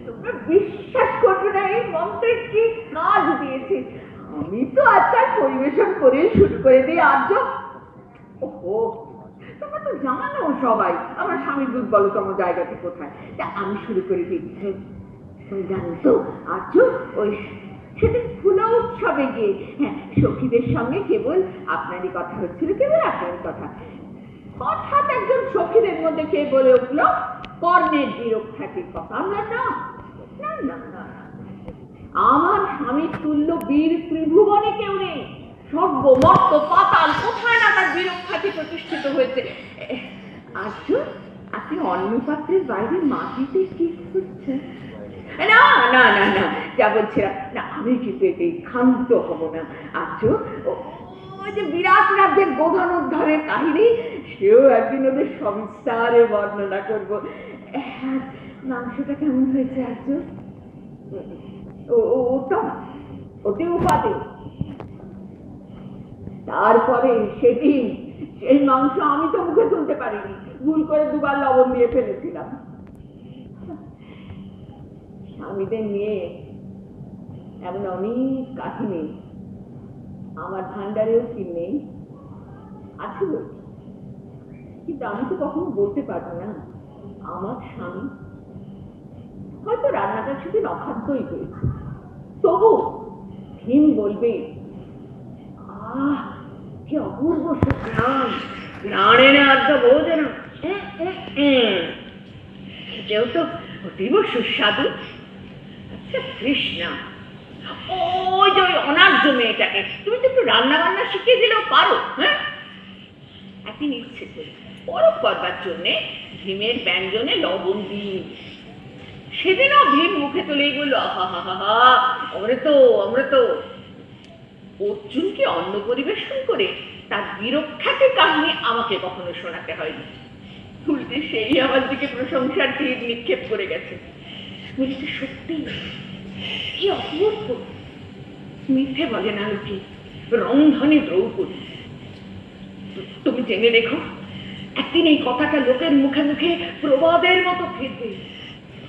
তোমরা বিশ্বাস করবে না এই মন্ত্রের কি কাজ দিয়েছে। আমি তো আচার পরিবেশন করে শুরু করে দিই আজ। ওহো, তোমরা তো জানো সবাই আমার স্বামীর দুর্বলতম জায়গাটি কোথায়। তা আমি শুরু করে দিচ্ছি। তুমি জানো তো আজ ওই সেদিন ফুলা উৎসবে গিয়ে হ্যাঁ সখীদের সঙ্গে কেবল আপনারই কথা হচ্ছিল, কেবল আপনারই কথা। হঠাৎ একজন সখীদের মধ্যে কে বলে উঠলো কর্ণের বীরখ্যাতির কথা। আমরা না না না না, আমার স্বামীর তুল্য বীর ত্রিভুবনে কেউ নেই। স্বর্গ মর্ত পাতাল কোথায় না তার বীরখ্যাতি প্রতিষ্ঠিত হয়েছে। আজ আপনি অন্য পাত্রের বাইরে মাটিতে কি করছেন? না না না না, যা বলছিলাম না, আমি কিন্তু এতে ক্ষান্ত হব না। আজ ওই যে বিরাট রাজ্যের গোধন উদ্ধারের কাহিনী, সেও একদিন ওদের সবিস্তারে বর্ণনা করবো। মাংসটা কেমন হয়েছে আজ? ওতে উপাদে। তারপরে সেদিন সেই মাংস আমি তো মুখে তুলতে পারিনি, ভুল করে দুবার লবণ দিয়ে ফেলেছিলাম। স্বামীদের নিয়ে এমন অনেক কাহিনী আমার ভান্ডারেও কি নেই, আছে বলছি, কিন্তু আমি তো কখনো বলতে পারবো না। আমার স্বামী হয়তো রান্নাটা সেদিন অখাদ্যই হয়েছে, তবু ভীম বলবে আহ কি অপূর্ব সুঘ্রাণ, ঘ্রাণে না আদ্য ভোজন, যেহেতু অতীব সুস্বাদু। আচ্ছা কৃষ্ণা, ওই যে ওই অনার্য মেয়েটাকে তুমি তো একটু রান্না বান্না শিখিয়ে দিলেও পারো। হ্যাঁ, একদিন ইচ্ছে করে পরব করবার জন্যে ভীমের ব্যঞ্জনে লবণ দিই। সেদিনও ভীম মুখে তুলেই বলল আহা হা হা হা অমৃত অমৃত। অর্জুনকে অন্ন পরিবেশন করে তার বীরখ্যাতির কাহিনী আমাকে কখনো শোনাতে হয়নি, উল্টে সেই আমার দিকে প্রশংসার তীর নিক্ষেপ করে গেছে। স্মৃতি সত্যি কি অপূর্ব, মিথ্যে বলে না লোকে। রংধনে দ্রৌপদী, তুমি জেনে রেখো একদিন এই কথাটা লোকের মুখে মুখে প্রবাদের মতো ফিরবে।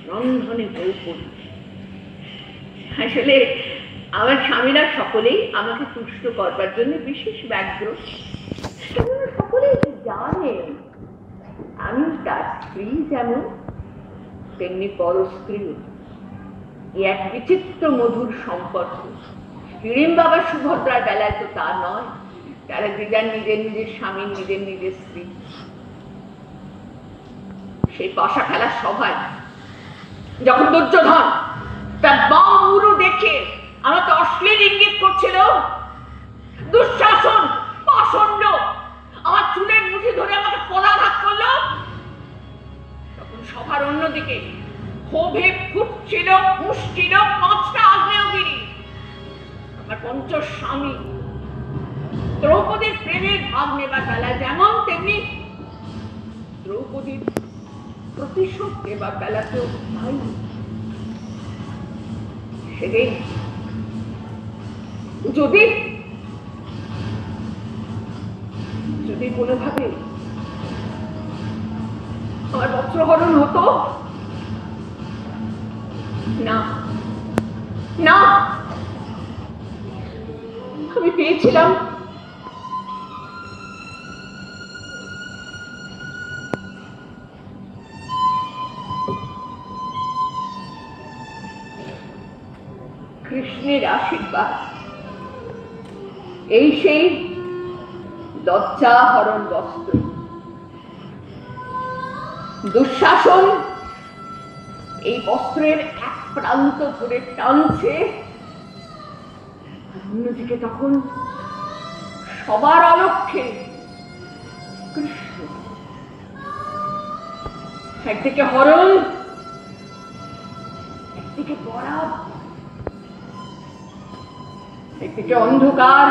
রংধনে দ্রৌপদী। আসলে আমার স্বামীরা সকলেই আমাকে তুষ্ট করবার জন্য বিশেষ ব্যগ্র। সকলেই জানে আমি তার স্ত্রী যেমন তেমনি পরস্ত্রী। এক বিচিত্র মধুর সম্পর্ক। হিড়িম বাবা সুভদ্রার বেলায় তো তা নয়, তারা যে যার নিজের নিজের স্বামী, নিজের নিজের স্ত্রী। সেই পাশা খেলার সভায় যখন দুর্যোধন তার বাম উরু দেখে আমাকে অশ্লীল ইঙ্গিত করছিল, দুঃশাসন পাষণ্ড আমার চুলের মুঠি ধরে আমাকে পদাঘাত করলো, তখন সভার অন্যদিকে ক্ষোভে ফুটছিল ফুসছিল 5টা আগ্নেয়গিরি। আমার পঞ্চস্বামী দ্রৌপদীর প্রেমের ভাব নেবার বেলায় যেমন, তেমনি দ্রৌপদীর প্রতিশোধ নেবার বেলাতেও তাই। সেদিন যদি যদি কোনোভাবে আমার বস্ত্রহরণ হতো, না না, আমি পেয়েছিলাম কৃষ্ণের আশীর্বাদ। এই সেই লজ্জাহরণ বস্ত্র। দুঃশাসন এই বস্ত্রের এক প্রান্ত ধরে টানছে, অন্যদিকে তখন সবার অলক্ষ্যে কৃষ্ণ। একদিকে হরণ, একদিকে বরাব, একদিকে অন্ধকার,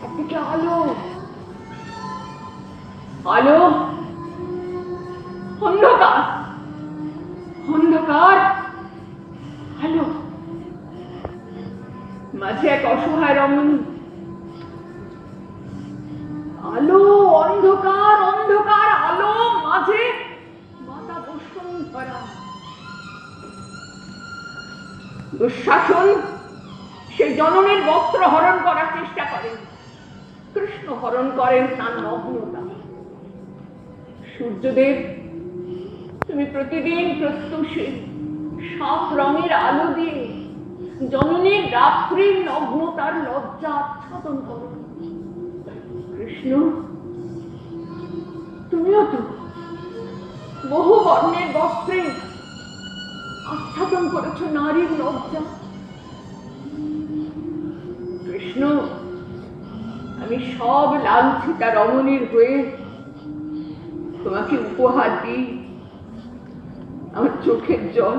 একদিকে আলো। আলো, অন্ধকার, অন্ধকার, আলো, মাঝে এক অসহায় রমণী। আলো, অন্ধকার, অন্ধকার, আলো, মাঝে মাতা বসুন্ধরা। দুঃশাসন সে জননীর বস্ত্র হরণ করার চেষ্টা করেন, কৃষ্ণ হরণ করেন তার নগ্নতা। সূর্যদেব, তুমি প্রতিদিন প্রত্যুষে 7 রঙের আলো দিয়ে জননীর রাত্রির নগ্নতার লজ্জা আচ্ছাদন করো। কৃষ্ণ, তুমিও তো বহু বর্ণের বস্ত্রে আচ্ছাদন করেছ নারীর লজ্জা। কৃষ্ণ, আমি সব লাঞ্ছিতা রমণীর হয়ে তোমাকে উপহার দিই আমার চোখের জল।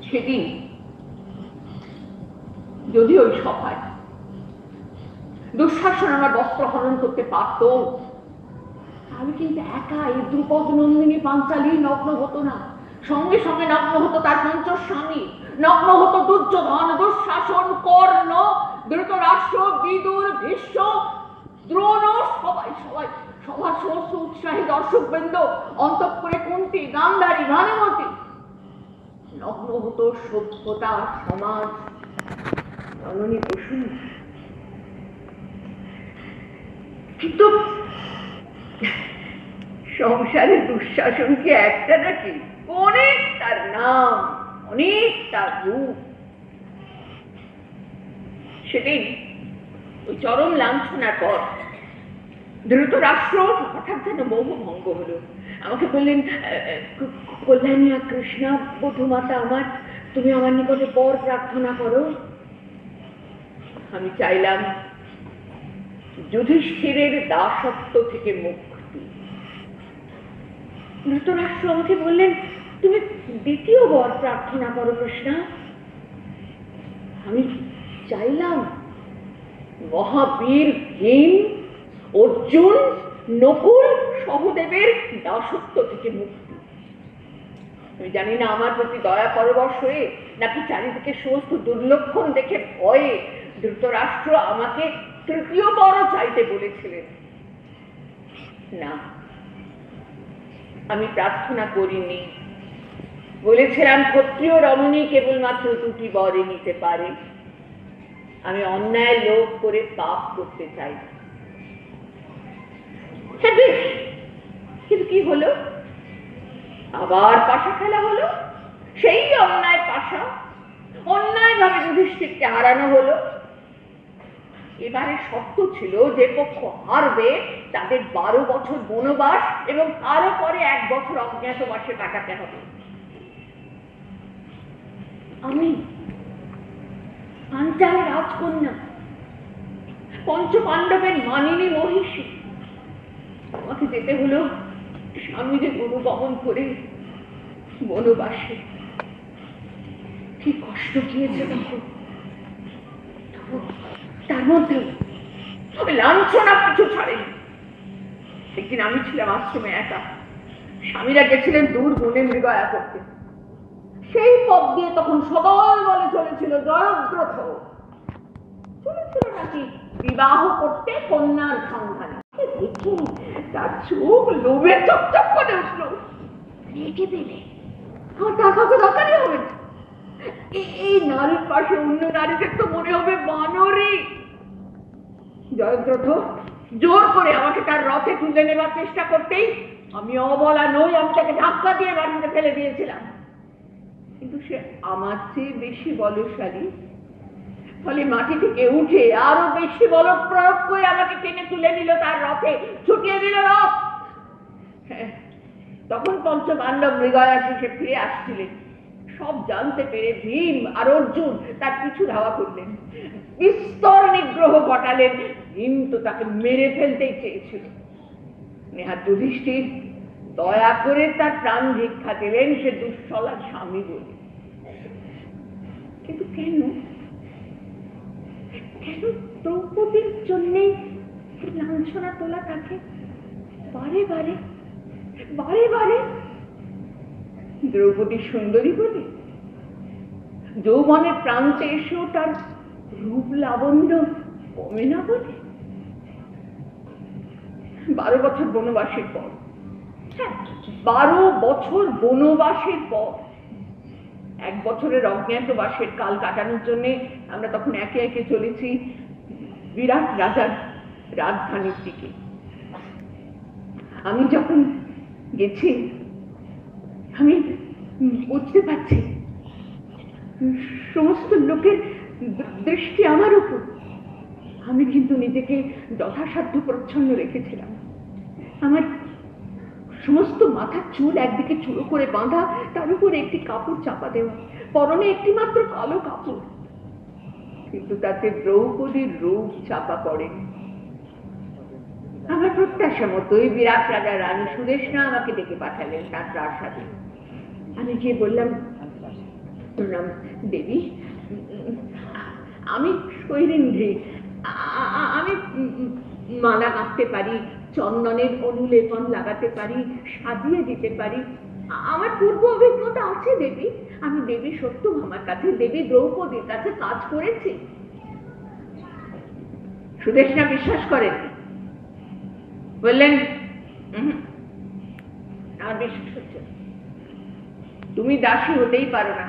সেদিন যদি ওই সভায় দুঃশাসন আমার বস্ত্র হরণ করতে পারত, আমি কিন্তু একা এই দ্রুপদ নন্দিনী পাঞ্চালী নগ্ন হতো না, সঙ্গে সঙ্গে নগ্ন হতো তার পঞ্চস্বামী, নগ্ন হতো দুর্যোধন, দুঃশাসন, কর্ণ, ধৃতরাষ্ট্র, বিদুর, ভীষ্ম, দ্রোণ, সবাই সবাই সবার সমস্ত উৎসাহী দর্শকবৃন্দ, অন্তঃপুরে কুন্তী, গান্ধারী, ভানুমতী, নগ্ন হতো সভ্যতা, সমাজ, জননী বসুন্ধরা। কিন্তু সংসারে দুঃশাসন কি একটা নাকি? অনেক তার নাম, অনেক তার রূপ। সেদিন ওই চরম লাঞ্ছনার পর ধৃতরাষ্ট্র হঠাৎ যেন মোহভঙ্গ হলো। আমাকে বললেন, কল্যাণী কৃষ্ণা বধূমাতা আমার, তুমি আমার নিকটে বর প্রার্থনা করো। আমি চাইলাম যুধিষ্ঠিরের দাসত্ব থেকে মুক্তি। ধৃতরাষ্ট্র আমাকে বললেন, তুমি দ্বিতীয় বর প্রার্থনা করো কৃষ্ণা। আমি চাইলাম মহাবীর ভীম, অর্জুন, নকুল, সহদেবের দাসত্ব থেকে মুক্তি। আমি জানি না আমার প্রতি দয়া পরবশ হয়ে নাকি চারিদিকে সমস্ত দুর্লক্ষণ দেখে ভয়ে ধৃতরাষ্ট্র আমাকে তৃতীয় বর চাইতে বলেছিলেন। না, আমি প্রার্থনা করিনি। বলেছিলাম ক্ষত্রিয় রমণী কেবলমাত্র 2টি বরে নিতে পারে। আমি অন্যায় লোভ করে পাপ করতে চাই। কিন্তু কি হলো? আবার পাশা খেলা হলো। সেই অন্যায় পাশা, অন্যায় ভাবে যুধিষ্ঠিরকে হারানো হলো। এবারে শর্ত ছিল যে পক্ষ হারবে তাদের 12 বছর বনবাস এবং তারও পরে 1 বছর অজ্ঞাতবাসে কাটাতে হবে। আমি পাঞ্চালের রাজকন্যা, পঞ্চপাণ্ডবের মানিনী মহিষী, আমাকে যেতে হলো স্বামীদের অনুগমন করে বনবাসে। কি কষ্ট গিয়েছে তখন। তার মধ্যে লাঞ্ছনা কিছু ছাড়েনি। একদিন আমি ছিলাম আশ্রমে একা, স্বামীরা গেছিলেন দূর বনে মৃগয়া করতে। সেই পথ দিয়ে তখন সদল বলে চলেছিল জয়দ্রথ, চলেছিল নাকি বিবাহ করতে কন্যার সন্ধানে। দেখি তার চোখ লোভে চকচক করে উঠল। রেখে দিলে আমার তার কাছে দরকারই হবে না। এই নারীর পাশে অন্য নারীদের তো মনে হবে বানরই। জয়দ্রথ জোর করে আমাকে তার রথে তুলে নেবার চেষ্টা করতেই আমি অবলা নই, আমি তাকে ধাক্কা দিয়ে বাড়িতে ফেলে দিয়েছিলাম। কিন্তু সে আমার চেয়ে বেশি বলশালী, ফলে মাটি থেকে উঠে আরো বেশি বল প্রয়োগ করে আমাকে টেনে তুলে নিল তার রথে, ছুটিয়ে দিল রথ। তখন পঞ্চপাণ্ডব মৃগয়া শেষে ফিরে আসছিলেন। সব জানতে পেরে ভীম আর অর্জুন তার পিছু ধাওয়া করলেন, বিস্তর নিগ্রহ ঘটালেন। ভীম তো তাকে মেরে ফেলতেই চেয়েছিল। নেহাত যুধিষ্ঠির দয়া করে তার প্রাণ ভিক্ষা দিলেন সে দুঃসলা স্বামী বলে। কিন্তু কেন কেন দ্রৌপদীর জন্যে লাঞ্ছনা তোলা তাকে বারে বারে বারে বারে? দ্রৌপদী সুন্দরী বলে, যৌবনের প্রান্তে এসেও তার রূপ লাবণ্য কমে না বলে? 12 বছর বনবাসের পর, 12 বছর বনবাসের পর 1 বছরের অজ্ঞাতবাসের কাল কাটানোর জন্য আমরা তখন একে একে চলেছি বিরাট রাজার রাজধানীর দিকে। আমি যখন গেছি আমি বুঝতে পারছি সমস্ত লোকের দৃষ্টি আমার উপর। আমি কিন্তু নিজেকে যথাসাধ্য প্রচ্ছন্ন রেখেছিলাম। আমার সমস্ত মাথার চুল একদিকে চুড়ো করে বাঁধা, তার উপরে একটি কাপড় চাপা দেওয়া, পরনে একটি মাত্র কালো কাপড়, কিন্তু তাতে দ্রৌপদীর রূপ চাপা পড়েনি। আমার প্রত্যাশা মতোই বিরাট রাজা রানী সুদেশনা আমাকে ডেকে পাঠালেন তার প্রাসাদে। আমি গিয়ে বললাম, প্রণাম দেবী, আমি শৈলেন্দ্রী, আমি মালা গাঁথতে পারি, চন্দনের অনুলেপন লাগাতে পারি, সাজিয়ে দিতে পারি, আমার পূর্ব অভিজ্ঞতা আছে দেবী। আমি দেবী সত্যভামার কাছে, দেবী দ্রৌপদীর কাছে কাজ করেছি। সুদেশনা বিশ্বাস করেন, বললেন আমার বিশ্বাস হচ্ছে, তুমি দাসী হতেই পারো না।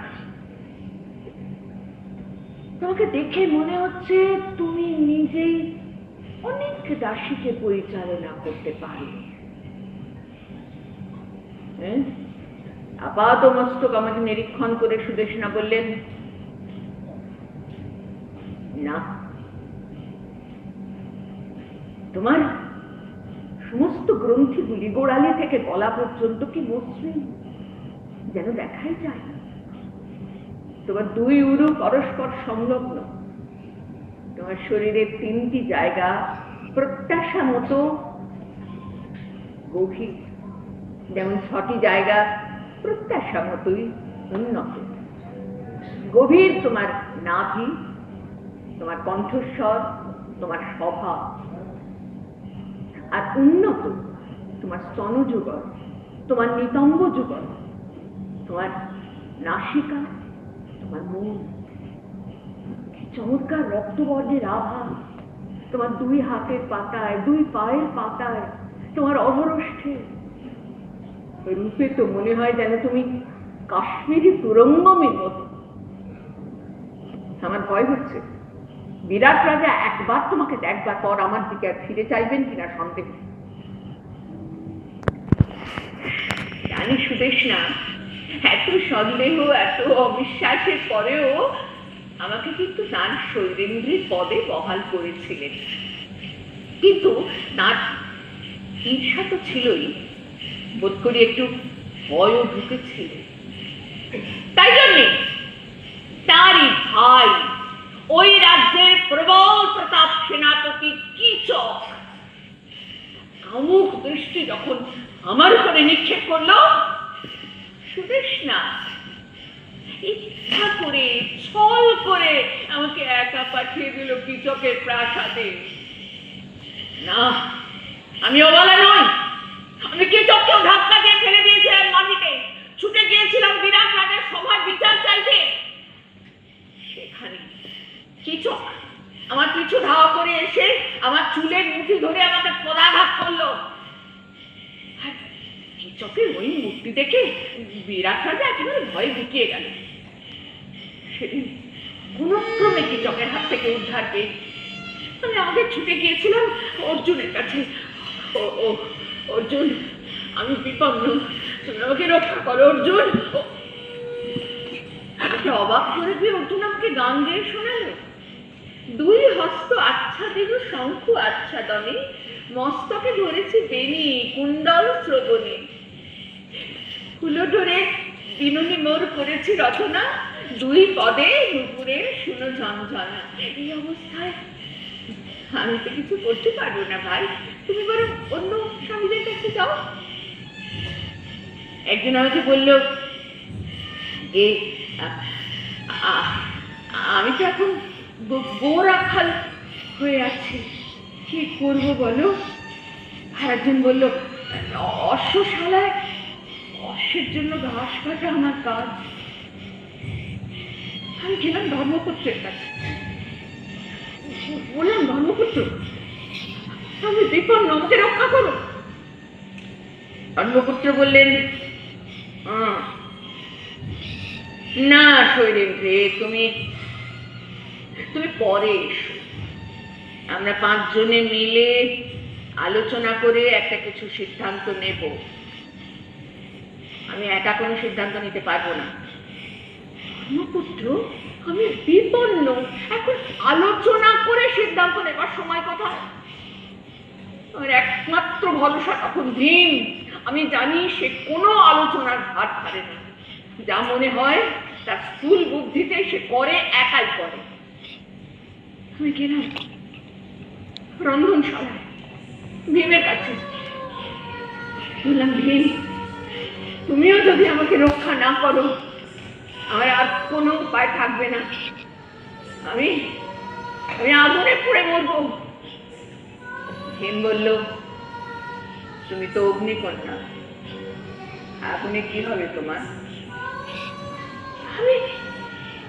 তোমাকে দেখে মনে হচ্ছে তুমি নিজেই অনেক দাসীকে পরিচালনা করতে পারো। আপাত মস্তক আমাকে নিরীক্ষণ করে সুদেশনা বললেন, না, তোমার সমস্ত গ্রন্থিগুলি গোড়ালি থেকে গলা পর্যন্ত কি মসৃণ, যেন দেখাই যায় না। তোমার দুই উরু পরস্পর সংলগ্ন, তোমার শরীরের তিনটি জায়গা প্রত্যাশা মতো গভীর, যেমন 6টি জায়গা প্রত্যাশা মতোই উন্নত। গভীর তোমার নাভি, তোমার কণ্ঠস্বর, তোমার স্বভাব, আর উন্নত তোমার স্তনযুগল, তোমার নিতম্ব যুগল, তোমার নাসিকা, তোমার মুখ, চমৎকার রক্তবর্ণের আভা তোমার দুই হাতের পাতায়, দুই পায়ের পাতায়, তোমার অধরষ্ঠে। রূপে তো মনে হয় যেন তুমি কাশ্মীরি তুরঙ্গমের মতো। আমার ভয় হচ্ছে বিরাট রাজা একবার তোমাকে দেখবার পর আমার দিকে আর ফিরে চাইবেন কিনা সন্দেহ। জানি সুদেশনা এত সন্দেহ, এত অবিশ্বাসের পরেও আমাকে কিন্তু তার শৈলেন্দ্রীর পদে বহাল করেছিলেন। কিন্তু তার ঈর্ষা তো ছিলই, বোধ করি একটু ভয়ও ঢুকেছিল। তাই জন্যে তারই ভাই, ওই রাজ্যের প্রবল প্রতাপ সেনাপতি কীচক কামুক দৃষ্টি যখন আমার উপরে নিক্ষেপ করলো, সুদেশনা ইচ্ছা করে ছল করে আমাকে একা পাঠিয়ে দিল কীচকের প্রাসাদে। না, আমি অবলা নই। আমি কীচককেও ধাক্কা দিয়ে ফেলে দিয়েছিলাম মাটিতে, ছুটে গিয়েছিলাম বিরাট রাজার সভার বিচার চাইতে। সেখানে কীচক আমার পিছু ধাওয়া করে এসে আমার চুলের মুঠি ধরে আমাকে পদাঘাত করলো। কীচকের ওই মূর্তি দেখে বিরাট রাজা একেবারে ভয়ে লুকিয়ে গেল। সেদিন কোন ক্রমে কীচকের হাত থেকে উদ্ধার পেয়ে আমি আগে ছুটে গিয়েছিলাম অর্জুনের কাছে। ও অর্জুন, আমি বিপন্ন, তুমি আমাকে রক্ষা করো অর্জুন। আমাকে অবাক করে দিয়ে অর্জুন আমাকে গান গেয়ে শোনালো। দুই হস্ত আচ্ছাদিত শঙ্খ আচ্ছাদনে, মস্তকে ধরেছি বেণী কুণ্ডল শ্রবণে, ফুলডোরে বিনুনি মোর করেছি রচনা, দুই পদে নুপুরে শুনো ঝনঝনা। এই অবস্থায় আমি তো কিছু করতে পারবো না ভাই, তুমি বরং অন্য স্বামীদের কাছে যাও। একজন আমাকে বলল, আমি তো এখন গোরাখাল হয়ে আছি, কি করবো বলো? আর একজন বলল, অশ্বশালায় অশ্বের জন্য ঘাস কাটা আমার কাজ। আমি গেলাম ধর্মপুত্রের কাছে, বললাম, ধর্মপুত্র, আমি বিপন্ন, আমাকে রক্ষা করো। ধর্মপুত্র বললেন, না শৈলেন্দ্রে, তুমি পরে এসো, আমরা 5 জনে মিলে আলোচনা করে একটা কিছু সিদ্ধান্ত নেব। আমি একা কোনো সিদ্ধান্ত নিতে পারবো না। পুত্র, আমি বিপন্ন। এখন আলোচনা করে সিদ্ধান্ত নেবার সময় কোথায়? আমার একমাত্র ভরসা তখন ভীম। আমি জানি সে কোনো আলোচনার ধার ধারে না। যা মনে হয় তার স্থূল বুদ্ধিতে সে করে, একাই করে। আমি গেলাম রন্ধনশালায় ভীমের কাছে, বললাম, ভীম, তুমিও যদি আমাকে রক্ষা না করো, আমার আর কোনো উপায় থাকবে না। আমি আগুনে পুড়ে মরবো। ভীম বলল, তুমি তো অগ্নিকন্যা, আগুনে কি হবে তোমার?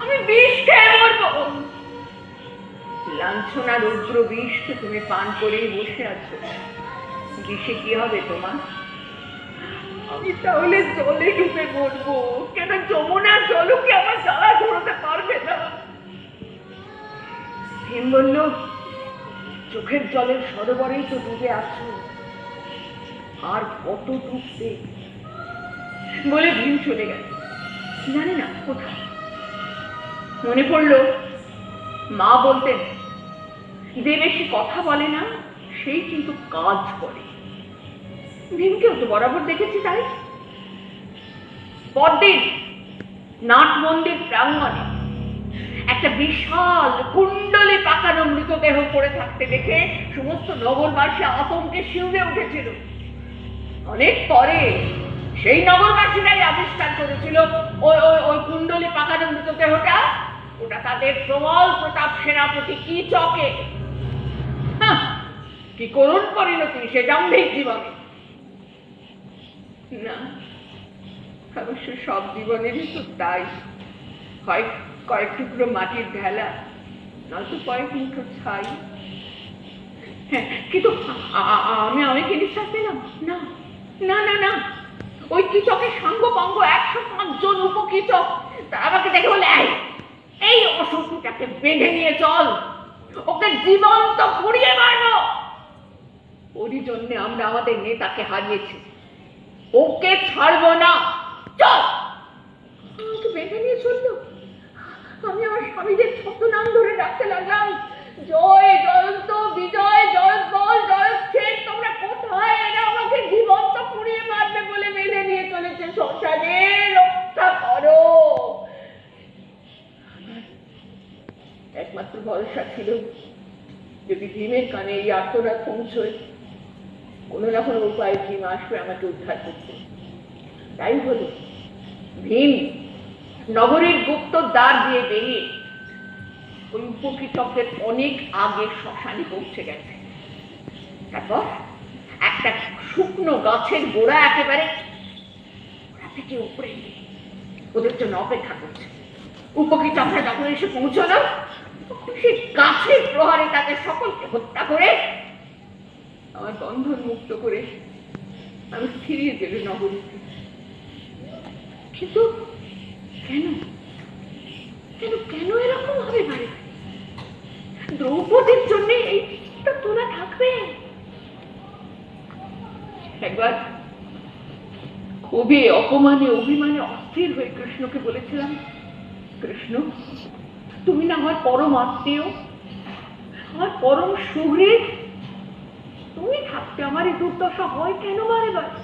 আমি বিষ খেয়ে মরবো। লাঞ্ছনা রৌদ্র বিষ তো তুমি পান করেই বসে আছো, বিষে কি হবে তোমার? আমি তাহলে জলে ডুবে মরবো। কেন যমুনার জলও কি আমার জ্বালা ধরতে পারবে না? ভীম বলল, চোখের জলের সরোবরেই তো ডুবে আছো, আর কত ডুবতে? বলে ভীম চলে গেল, জানি না কোথায়। মনে পড়ল মা বলতেন, যে বেশি কথা বলে না সেই কিন্তু কাজ করে। ভীমকেও তো বরাবর দেখেছি তাই। পরদিন নাট মন্দির প্রাঙ্গণে একটা বিশাল কুণ্ডলে পাকানো মৃতদেহ পড়ে থাকতে দেখে সমস্ত নগরবাসী আতঙ্কে শিউরে উঠেছিল। অনেক পরে সেই নগরবাসীরাই আবিষ্কার করেছিল ওই কুণ্ডলে পাকানো মৃতদেহটা ওটা তাদের প্রবল প্রতাপ সেনাপতি কি চকে। কি করুণ পরিণতি সে জাম্ভিক জীবনে। না, অবশ্য সব জীবনেরই তো তাই, হয় কয়েক টুকরো মাটির ঢেলা, নয়তো কয়েক মুঠো ছাই। হ্যাঁ, কিন্তু আমি কি নিঃশ্বাস পেলাম না। না না না, ওই কীচকের সাঙ্গ পাঙ্গ 105 জন উপকীচক তারা আমাকে দেখে বলে, এই অসুখটাকে বেঁধে নিয়ে চল, ওকে জীবন্ত পুড়িয়ে মারবো। ওরই জন্য আমরা আমাদের নেতাকে হারিয়েছি, ওকে ছাড়বো না, চল। আমাকে বেঁধে নিয়ে চললো। আমি আমার স্বামীদের ছদ্মনাম ধরে ডাকতে লাগলাম, জয় জয়ন্ত, বিজয়, জয়বল, জয়চ্ছেদ, তোমরা কোথায়? এরা আমাকে জীবন্ত পুড়িয়ে মারবে বলে বেঁধে নিয়ে চলেছে, শ্মশানে রক্ষা করো। একমাত্র ভরসা ছিল যদি ভীমের কানে এই আর্তনাদ পৌঁছয়, কোনো না কোনো উপায়ে ভীম আসবে আমাকে উদ্ধার করতে। তাই হলো, ভীম নগরীর গুপ্ত দ্বার দিয়ে বেরিয়ে ওই উপকীচকদের অনেক আগে শ্মশানে পৌঁছে গেছে। তারপর একটা শুকনো গাছের গোড়া একেবারে থেকে উপরে ওদের জন্য অপেক্ষা করছে। উপকীচকরা যখন এসে পৌঁছলো, সেই গাছের প্রহারে তাদের সকলকে হত্যা করে আমার বন্ধন মুক্ত করে আমি ফিরিয়ে দেবে নগরীতে। কিন্তু কেন কেন কেন এরকম হবে? পারে দ্রৌপদীর জন্য এইটা তোলা থাকবে। একবার খুবই অপমানে অভিমানে অস্থির হয়ে কৃষ্ণকে বলেছিলাম, কৃষ্ণ, তুমি না আমার পরম আত্মীয়, আমার পরম সুহৃদ, তুমি থাকতে আমার এই দুর্দশা হয় কেন বারে বারে?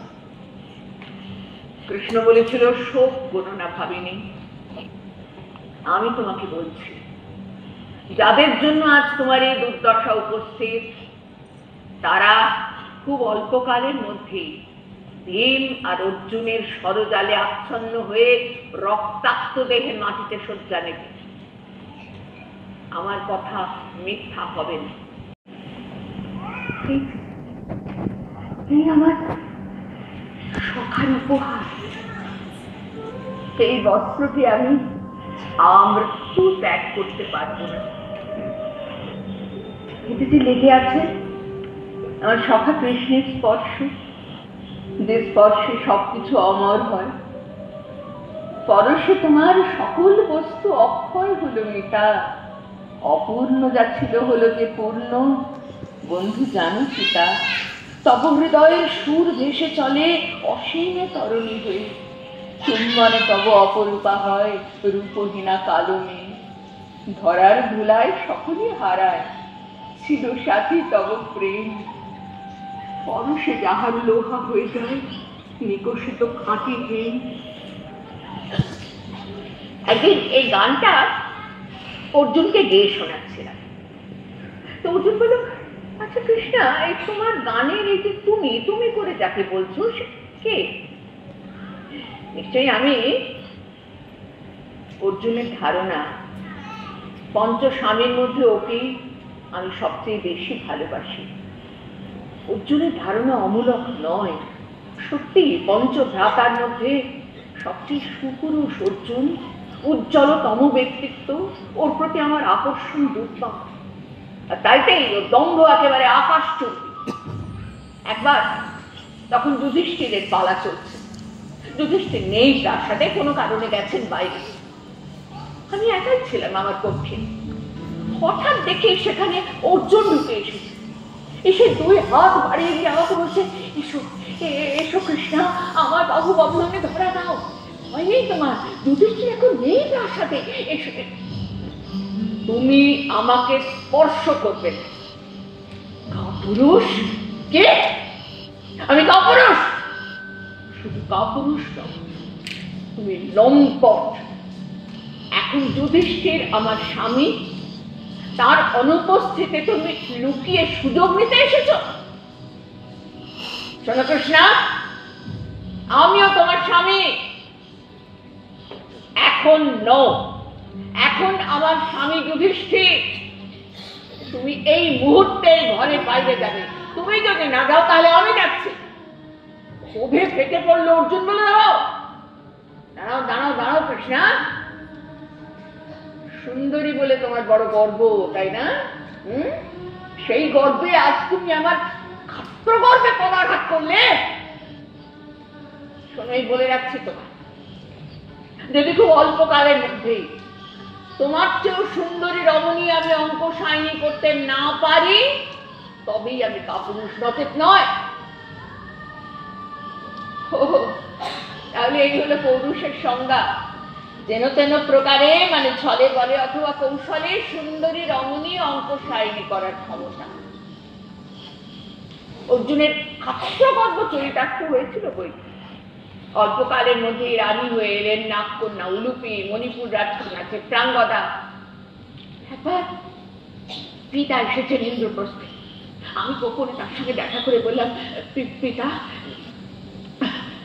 কৃষ্ণ বলেছিল, শোক গণনা ভাবিনি। আমি তোমাকে বলছি, যাদের জন্য আজ তোমার এই দুর্দশা উপস্থিত, তারা খুব অল্পকালের মধ্যেই ভীম আর অর্জুনের ষড়জালে আচ্ছন্ন হয়ে রক্তাক্ত দেহে মাটিতে শয্যা নেবে। আমার কথা মিথ্যা হবে না। এই আমার সখার উপহার, এই বস্ত্রটি আমি আমৃত্যু ত্যাগ করতে পারবো না। এতে যে লেগে আছে আমার সখা কৃষ্ণের স্পর্শ, যে স্পর্শে সবকিছু অমর হয়। পরশে তোমার সকল বস্তু অক্ষয় হলো মিতা, অপূর্ণ যা ছিল হলো যে পূর্ণ। বন্ধু জানো সীতা, তব হৃদয়ের সুর ভেসে চলে অসীমে তরণী হয়ে। চুম্বনে তব অপরূপা হয় রূপহীনা কালো মেয়ে। ধরার ধুলায় সকলই হারায়, ছিল সাথী তব প্রেম। পরশে যাহার লোহা হয়ে যায়, নিকষিত খাঁটি প্রেম। একদিন এই গানটা অর্জুনকে গেয়ে শোনাচ্ছিলাম। তো অর্জুন বলল, আচ্ছা কৃষ্ণা, এই তোমার গানের এই যে তুমি তুমি করে যাকে বলছো কে? নিশ্চয়ই আমি। অর্জুনের ধারণা পঞ্চ স্বামীর মধ্যে ওকেই আমি সবচেয়ে বেশি ভালোবাসি। অর্জুনের ধারণা অমূলক নয়, সত্যি পঞ্চ ভ্রাতার মধ্যে সবচেয়ে সুপুরুষ অর্জুন, উজ্জ্বলতম ব্যক্তিত্ব। ওর প্রতি আমার আকর্ষণ দুর্বাক, আর তাইতেই ওর দম্ভ একেবারে আকাশচুম্বী। একবার তখন যুধিষ্ঠিরের পালা চলছে, যুধিষ্ঠির নেই প্রাসাদে, কোনো কারণে গেছেন বাইরে। আমি একাই ছিলাম আমার কক্ষে। হঠাৎ দেখে সেখানে অর্জুন ঢুকে এসেছে। এসে দুই হাত বাড়িয়ে দিয়ে আমাকে বলছে, এসো এসো কৃষ্ণা, আমার বাহু বন্ধনে ধরা দাও। ভয় নেই তোমার, যুধিষ্ঠির এখন নেই প্রাসাদে, এসো। তুমি আমাকে স্পর্শ করবে। কাপুরুষ? কে? আমি কাপুরুষ? শুধু কাপুরুষ নও, তুমি লম্পট। এখন যুধিষ্ঠির আমার স্বামী, তার অনুপস্থিতিতে তুমি লুকিয়ে সুযোগ নিতে এসেছ। শোনো কৃষ্ণা, আমিও তোমার স্বামী। এখন নও, এখন আমার স্বামী যুধিষ্ঠির। তুমি এই মুহূর্তে ঘরের বাইরে যাবে। তুমি যদি না যাও তাহলে আমি যাচ্ছি। ক্ষোভে ফেটে পড়লো অর্জুন, বলে দাও, দাঁড়াও দাঁড়াও দাঁড়াও কৃষ্ণা। সুন্দরী বলে তোমার বড় গর্ব, তাই না? সেই গর্বে আজ তুমি আমার খাত্র গর্বে পদাঘাত করলে। শোনোই বলে রাখছি তোমার, যদি খুব অল্প কালের মধ্যেই তোমার চেয়েও সুন্দরী রমণী আমি অঙ্ক সাইনি করতে না পারি, তবেই আমি কাপুরুষ, নচেত নয়। তাহলে এই হলো পৌরুষের সংজ্ঞা। যেন তেন প্রকারে, মানে ছলে বলে অথবা কৌশলে সুন্দরী রমণী অঙ্ক সাইনি করার ক্ষমতা। অর্জুনের হাস্যগর্ভ চরিতার্থ হয়েছিল বই। অল্পকালের মধ্যেই রানী হয়ে এলেন নাগকন্যা উলুপি, মণিপুর রাজকন্যা চিত্রাঙ্গদা। একবার পিতা এসেছেন ইন্দ্রপ্রস্থে। আমি গোপনে তার সঙ্গে দেখা করে বললাম, পিতা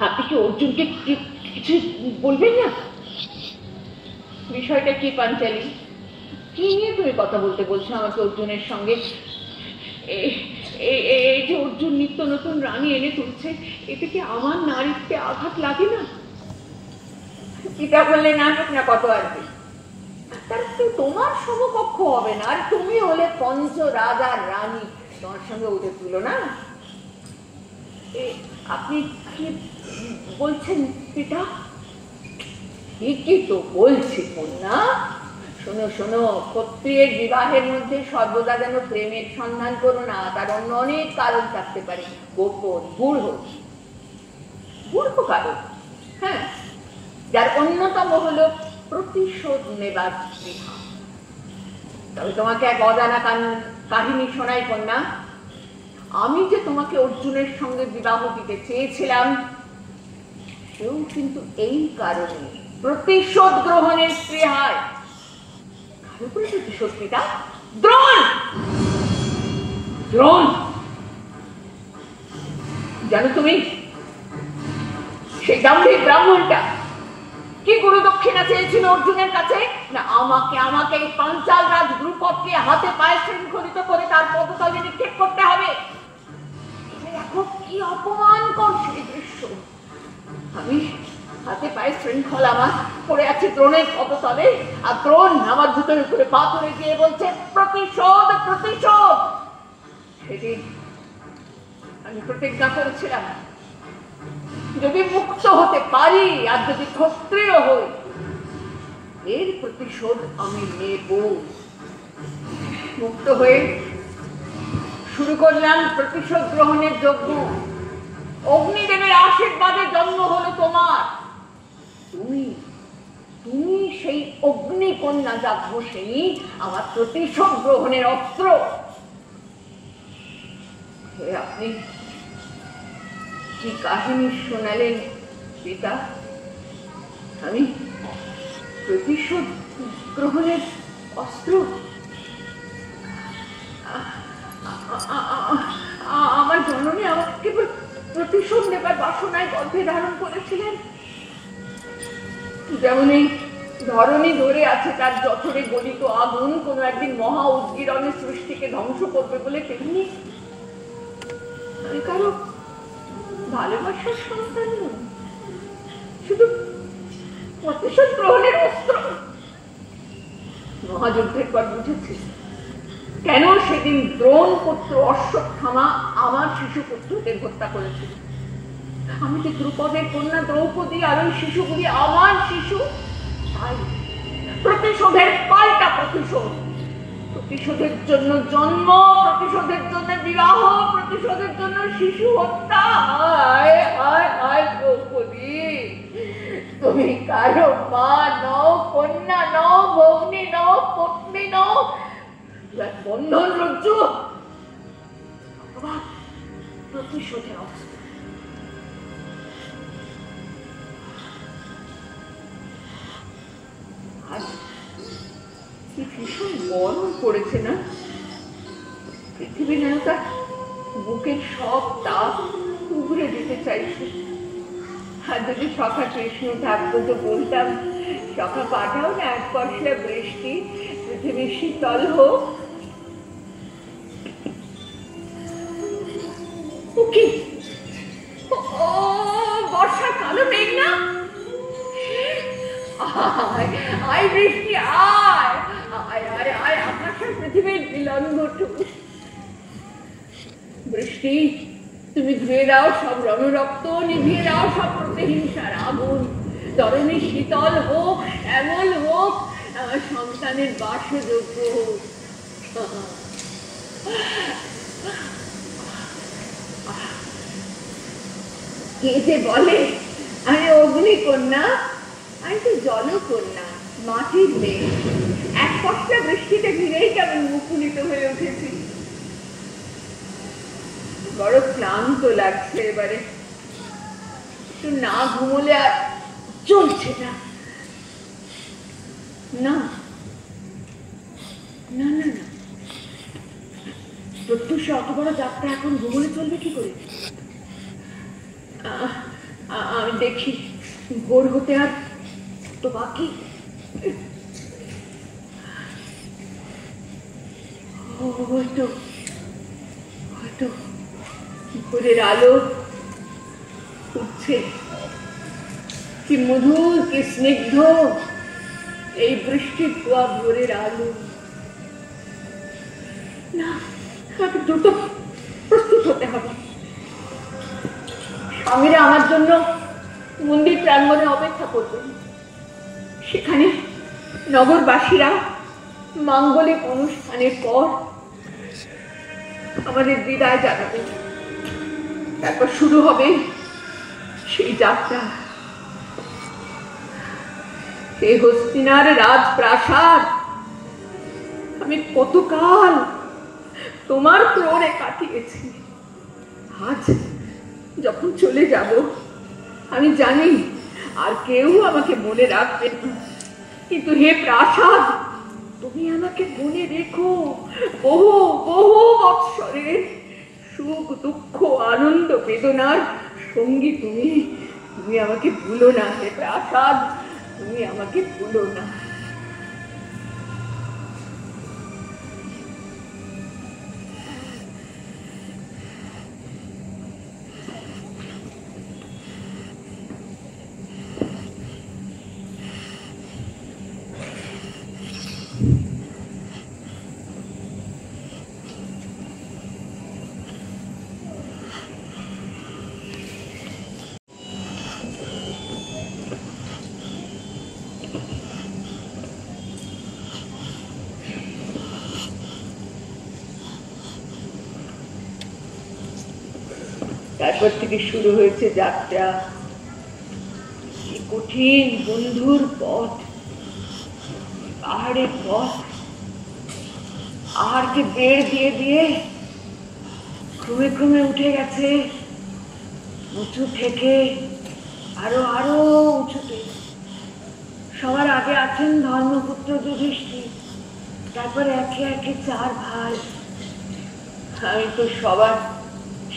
আপনি কি অর্জুনকে কিছু বলবেন না? বিষয়টা কি পাঞ্চালি? কি নিয়ে তুমি কথা বলতে বলছো আমাকে অর্জুনের সঙ্গে? এই যে অর্জুন নিত্য নতুন রানী এনে তুলছে, এতে কি আমার নারীত্বে আঘাত লাগে না? পিতা বললে, না না কত আসবে, তার তোমার সমকক্ষ হবে না। আর তুমি হলে পঞ্চ রাজার রানী, তোমার সঙ্গে উঠে তুলো না। আপনি কি বলছেন পিতা? ঠিকই তো বলছি কন্যা। শোনো শোনো, ক্ষত্রিয়ের বিবাহের মধ্যে সর্বদা যেন প্রেমের সন্ধান করো না, তার অন্য অনেক কারণ থাকতে পারে, গোপন গূঢ় কারণ। হ্যাঁ, যার অন্যতম হলো প্রতিশোধ নেবার স্পৃহা। তবে তোমাকে এক অজানা কাহিনী শোনাই কন্যা। আমি যে তোমাকে অর্জুনের সঙ্গে বিবাহ দিতে চেয়েছিলাম, সেও কিন্তু এই কারণে, প্রতিশোধ গ্রহণের স্পৃহায়। কার উপরে প্রতিশোধ? পিতা দ্রোণ। দ্রোণ জানো তুমি, সেই দাম্ভিক ব্রাহ্মণটা কি গুরু দক্ষিণা চেয়েছিল অর্জুনের কাছে? না, আমাকে এই পাঞ্চাল রাজ দ্রুপদকে হাতে পায়ে শৃঙ্খলিত করে তার পদতলে নিক্ষেপ করতে হবে। এখন কি অপমানকর সেই দৃশ্য। আমি হাতে পায়ে শৃঙ্খলা আমার পড়ে আছি দ্রোণের পদতলে, আর দ্রোণ আমার জুতোর উপরে পা তুলে গিয়ে বলছে, প্রতিশোধ প্রতিশোধ। সেদিন আমি প্রতিজ্ঞা করেছিলাম, যদি মুক্ত হতে পারি আর যদি ক্ষত্রিয় হই, এর প্রতিশোধ আমি নেব। মুক্ত হয়ে শুরু করলাম প্রতিশোধ গ্রহণের যজ্ঞ। অগ্নিদেবের আশীর্বাদে জন্ম হলো তোমার। তুমি তুমি সেই অগ্নিকন্যা যাজ্ঞসেনী, আমার প্রতিশোধ গ্রহণের অস্ত্র। হে আপনি কি কাহিনী শোনালেন পিতা? আমি প্রতিশোধ গ্রহণের অস্ত্র? আমার জননী আমাকে কেবল প্রতিশোধ নেবার বাসনায় গর্ভে ধারণ করেছিলেন। যেমন এই ধরনী ধরে আছে তার জঠরে গলিত আগুন কোনো একদিন মহা উদ্গীরণের সৃষ্টিকে ধ্বংস করবে বলে, তেমনি আমি কারো ভালোবাসার সন্তান নই, শুধু প্রতিশোধ গ্রহণের অস্ত্র। মহাযুদ্ধের পর বুঝেছি কেন সেদিন দ্রোণ পুত্র অশ্বত্থামা আমার শিশু পুত্রদের হত্যা করেছিল। আমি যে দ্রুপদের কন্যা দ্রৌপদী আর ওই শিশুগুলি আমার শিশু, তাই প্রতিশোধের পাল্টা প্রতিশোধ। প্রতিশোধের জন্য জন্ম, প্রতিশোধের জন্য বিবাহ, প্রতিশোধের জন্য শিশু হত্যা। হায় হায় হায় দ্রৌপদী, তুমি কারো মা নও, কন্যা নও, ভগ্নী নও, পত্নী নও, বন্ধন রজ্জু অথবা প্রতিশোধের অস্ত্র। আজ কি ভীষণ গরম পড়েছে না? পৃথিবী যেন তার বুকের সব তাপ উগড়ে দিতে চাইছে। আর যদি সখা কৃষ্ণ থাকতো তো বলতাম, সখা পাঠাও না এক পশলা বৃষ্টি, পৃথিবী শীতল হোক। কি বর্ষা কালো মেঘ না? আয় বৃষ্টি আয়, আয় আয় আয় আকাশের পৃথিবীর মিলন ঘটুক। বৃষ্টি, তুমি ধুয়ে দাও সব রণরক্ত, নিভিয়ে দাও সব প্রতিহিংসার আগুন। ধরণী শীতল হোক, শ্যামল হোক, আমার সন্তানের বাসযোগ্য হোক। কে যে বলে আমি অগ্নিকন্যা, আমি তো জলকন্যা, মাটির মেয়ে। এক পশলা বৃষ্টিতে ঘিরেই কেমন মুকুলিত হয়ে উঠেছি। বড় ক্লান্ত লাগছে এবারে, একটু না ঘুমোলে আর চলছে না। না না না না, প্রত্যুষে অত বড় যাত্রা এখন ঘুমোলে চলবে কি করে? আমি দেখি ভোর হতে আর তো বাকি। হয়তো হয়তো ভোরের আলো উঠছে। কি মধুর, কি স্নিগ্ধ এই বৃষ্টি ধোয়া ভোরের আলো। না, আমাকে দ্রুত প্রস্তুত হতে হবে। স্বামীরা আমার জন্য মন্দির প্রাঙ্গণে অপেক্ষা করবেন। সেখানে নগরবাসীরা মাঙ্গলিক অনুষ্ঠানের পর আমাদের বিদায় জানাবে। তারপর শুরু হবে সেই যাত্রা। এই হস্তিনার রাজপ্রাসাদ আমি কতকাল তোমার ক্রোড়ে কাটিয়েছি। আজ যখন চলে যাব, আমি জানি আর কেউ আমাকে মনে রাখবে না, কিন্তু হে প্রাসাদ, তুমি আমাকে মনে রেখো। বহু বহু বৎসরের সুখ দুঃখ আনন্দ বেদনার সঙ্গী তুমি। তুমি আমাকে ভুলো না হে প্রাসাদ, তুমি আমাকে ভুলো না। তারপর থেকে শুরু হয়েছে যাত্রা। কি কঠিন বন্ধুর পথ, পাহাড়ের পথ, পাহাড়কে বেড় দিয়ে দিয়ে ক্রমে ক্রমে উঠে গেছে উঁচু থেকে আরো আরো উঁচুতে। সবার আগে আছেন ধর্মপুত্র যুধিষ্ঠির, তারপরে একে একে 4 ভাই। আমি তো সবার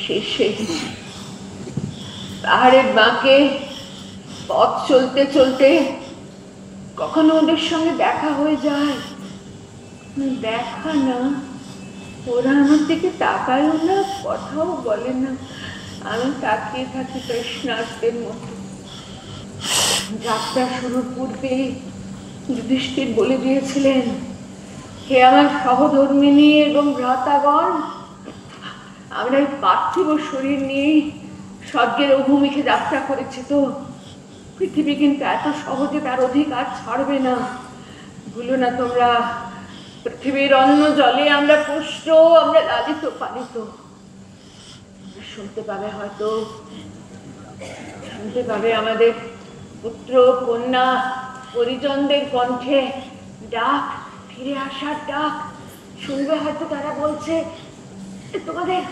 শেষে। পাহাড়ের বাঁকে পথ চলতে চলতে কখনো ওদের সঙ্গে দেখা হয়ে যায়। দেখা না, ওরা আমার দিকে তাকায়ও না, কথাও বলে না। আমি তাকিয়ে থাকি তৃষ্ণার্তের মতো। যাত্রা শুরুর পূর্বে যুধিষ্ঠির বলে দিয়েছিলেন, হে আমার সহধর্মিনী এবং ভ্রাতাগণ, আমরা এই পার্থিব শরীর নিয়ে স্বর্গের অভিমুখে যাত্রা করেছি। তো পৃথিবী কিন্তু এত সহজে তার অধিকার ছাড়বে না। ভুলো না তোমরা, পৃথিবীর অন্ন জলে আমরা পুষ্ট, আমরা লালিত পালিত। শুনতে পাবে, হয়তো শুনতে পাবে আমাদের পুত্র কন্যা পরিজনদের কণ্ঠে ডাক, ফিরে আসার ডাক। শুনবে হয়তো তারা বলছে, তোমাদের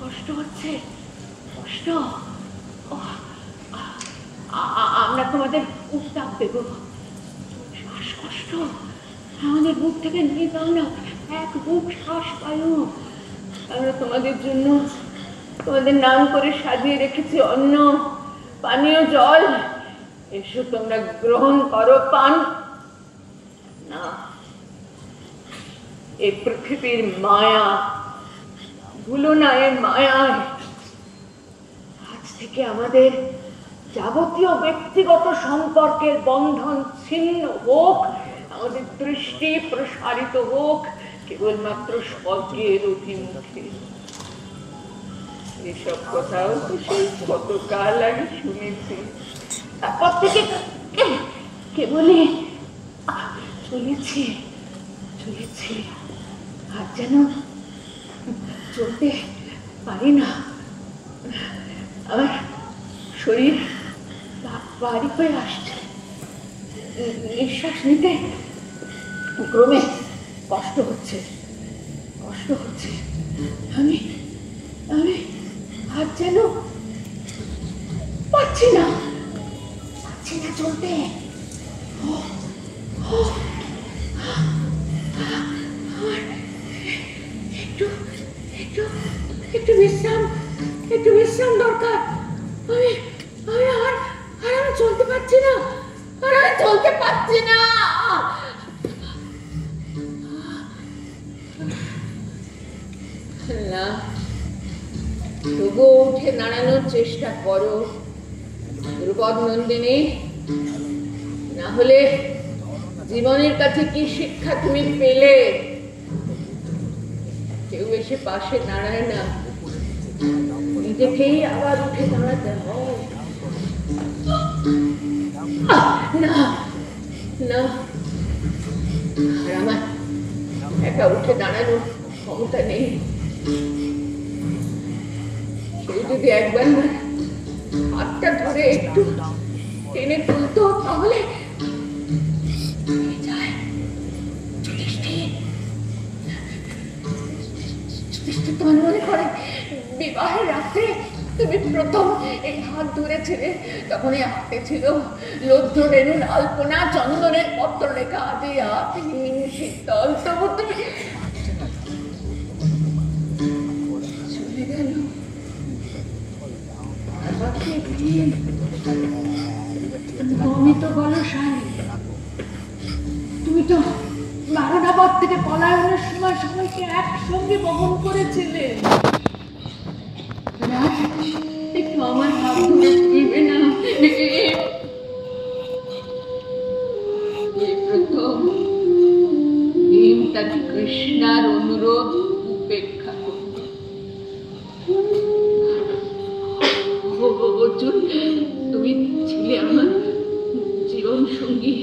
কষ্ট হচ্ছে, কষ্ট, আমরা তোমাদের উত্তাপ দেব। শ্বাসকষ্ট আমাদের বুক থেকে নিয়ে যাও না, এক বুক শ্বাস পায়ু। আমরা তোমাদের জন্য, তোমাদের নাম করে সাজিয়ে রেখেছি অন্ন, পানীয় জল। এসো তোমরা গ্রহণ করো, পান না। এই পৃথিবীর মায়া, ভুলো না এর মায়ায় আজ থেকে আমাদের যাবতীয় ব্যক্তিগত সম্পর্কের বন্ধন ছিন্ন হোক, আমাদের দৃষ্টি প্রসারিত হোক কেবলমাত্র স্বর্গের অভিমুখে। এসব কথাও তো সেই কতকাল আগে শুনেছি। তারপর থেকে কেবলই চলেছি চলেছি, আর যেন চলতে পারি না। আমার শরীর ভারী হয়ে আসছে, নিঃশ্বাস নিতে ক্রমে কষ্ট হচ্ছে, কষ্ট হচ্ছে। আমি আমি আর যেন পাচ্ছি না, পাচ্ছি না চলতে। একটু একটু একটু বিশ্রাম, একটু বিশ্রাম দরকার। আমি আমি আর আমি চলতে পারছি না, আর আমি চলতে পারছি না। না, তবুও উঠে দাঁড়ানোর চেষ্টা করো ধ্রুপদ নন্দিনী। না হলে জীবনের কাছে কি শিক্ষা তুমি পেলে? কেউ এসে পাশে দাঁড়ায় না, নিজেকেই আবার উঠে দাঁড়াতে হয়। না না, আর আমার একা উঠে দাঁড়ানোর ক্ষমতা নেই। কেউ যদি একবার হাতটা ধরে একটু টেনে তুলতো, তাহলে তোমার মনে করে বিবাহের রাত্রে তুমি প্রথম এই হাত ধরেছিলে, তখন এই হাতে ছিল লব্ধ রেণুর আলপনা, চন্দনের পত্র লেখা আদি হাতহীন শীতল। তবু তুমি চলে গেল। তুমি তো বলো সাই, তুমি তো বারোনাবাদ থেকে পলায়নের সময় সবাইকে একসঙ্গে বহন করেছিলে। একটু আমার হাত ধরে দিবে না? এই প্রথম ভীম তার কৃষ্ণার অনুরোধ উপেক্ষা করবে। তুমি ছিলে আমার জীবন সঙ্গী।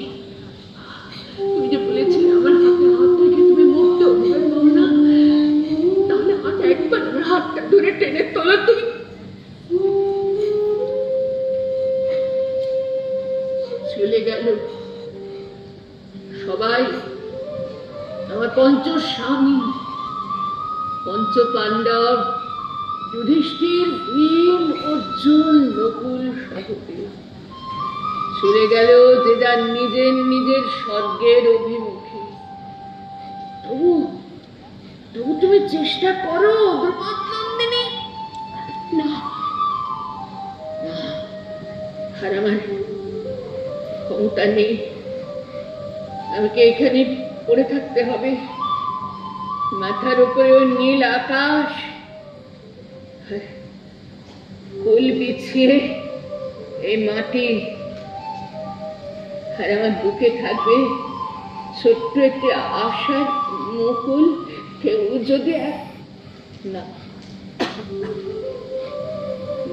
তুমি যে বলেছিলে আমার হাতে হাত রেখে তুমি মরতে অধিকার পাও না, তাহলে আজ একবার আমার হাতটা ধরে টেনে তোলো। তুমি গেল। সবাই আমার পঞ্চস্বামী, পঞ্চ পাণ্ডব, যুধিষ্ঠির, ভীম, অর্জুন, নকুল, সহদেব চলে গেল যে যার নিজের নিজের স্বর্গের অভিমুখে। তবু তবু তুমি চেষ্টা করো দ্রৌপদ নন্দিনী। না, আর আমার ক্ষমতা নেই, আমাকে এখানে পড়ে থাকতে হবে। মাথার উপরে ওই নীল আকাশ, ফুল বিছিয়ে এই মাটি, আর আমার বুকে থাকবে ছোট্ট একটি আশার মুকুল। কেউ যদি না,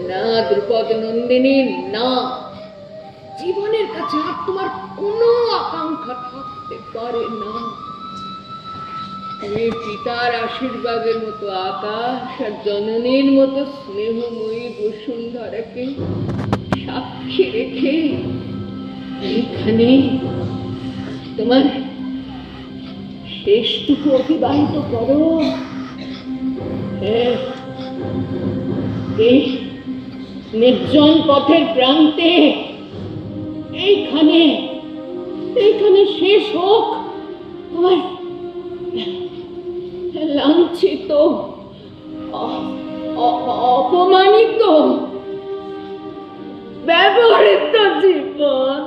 না দ্রৌপদ নন্দিনী, না, জীবনের কাছে আর তোমার কোনো আকাঙ্ক্ষা থাকতে পারে না। তুমি পিতার আশীর্বাদের মতো আকাশ আর জননীর মতো স্নেহময়ী বসুন্ধরাকে সাক্ষী রেখে এইখানে তোমার শেষটুকু অতিবাহিত করো। এই নির্জন পথের প্রান্তে এইখানে এইখানে শেষ হোক তোমার লাঞ্ছিত, অপমানিত, ব্যবহৃত জীবন।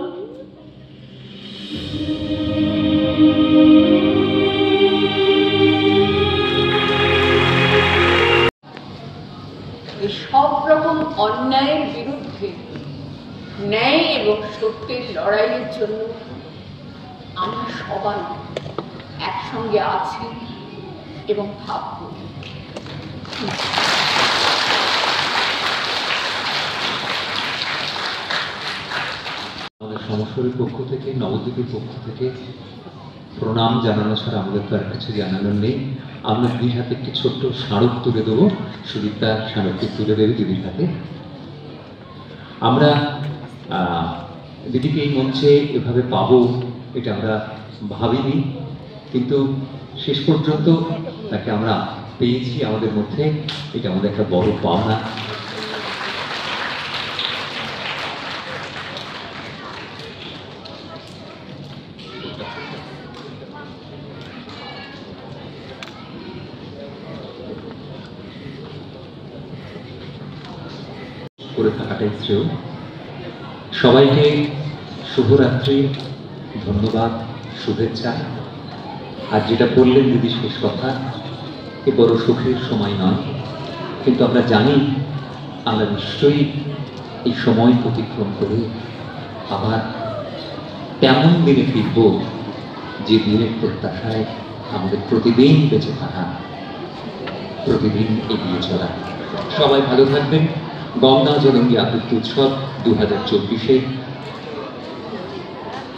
এই সব রকম অন্যায়ের বিরুদ্ধে ন্যায় এবং সত্যের লড়াইয়ের জন্য আমরা সবাই একসঙ্গে আছি এবং থাকব। আমাদের সমস্যার পক্ষ থেকে, নবদ্বীপের পক্ষ থেকে প্রণাম জানানো ছাড়া আমাদের তো আর কিছু জানানোর নেই। আমরা দিদির হাতে একটি ছোট্ট স্মারক তুলে দেবো। সুদীপ্তা স্মারকটি তুলে দেবে দিদির হাতে। আমরা দিদিকে এই মঞ্চে এভাবে পাবো এটা আমরা ভাবিনি, কিন্তু শেষ পর্যন্ত তাকে আমরা পেয়েছি আমাদের মধ্যে। এটা আমাদের একটা বড় পাওনা। করে থাকাটাই শ্রেয়। সবাইকে শুভরাত্রি, ধন্যবাদ, শুভেচ্ছা। আর যেটা বললেন দিদি শেষ কথা, এ বড় সুখের সময় নয়, কিন্তু আমরা জানি আমরা নিশ্চয়ই এই সময় অতিক্রম করে আবার তেমন দিনে ফিরব যে দিনের প্রত্যাশায় আমাদের প্রতিদিন বেঁচে থাকা, প্রতিদিন এগিয়ে চলা। সবাই ভালো থাকবেন। গঙ্গা জলঙ্গি আবৃত্তি উৎসব 2024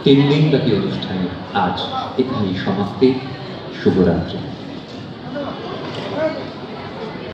3 দিন ব্যাপী অনুষ্ঠানে আজ এখানেই সমাপ্তি। শুভরাত্রি।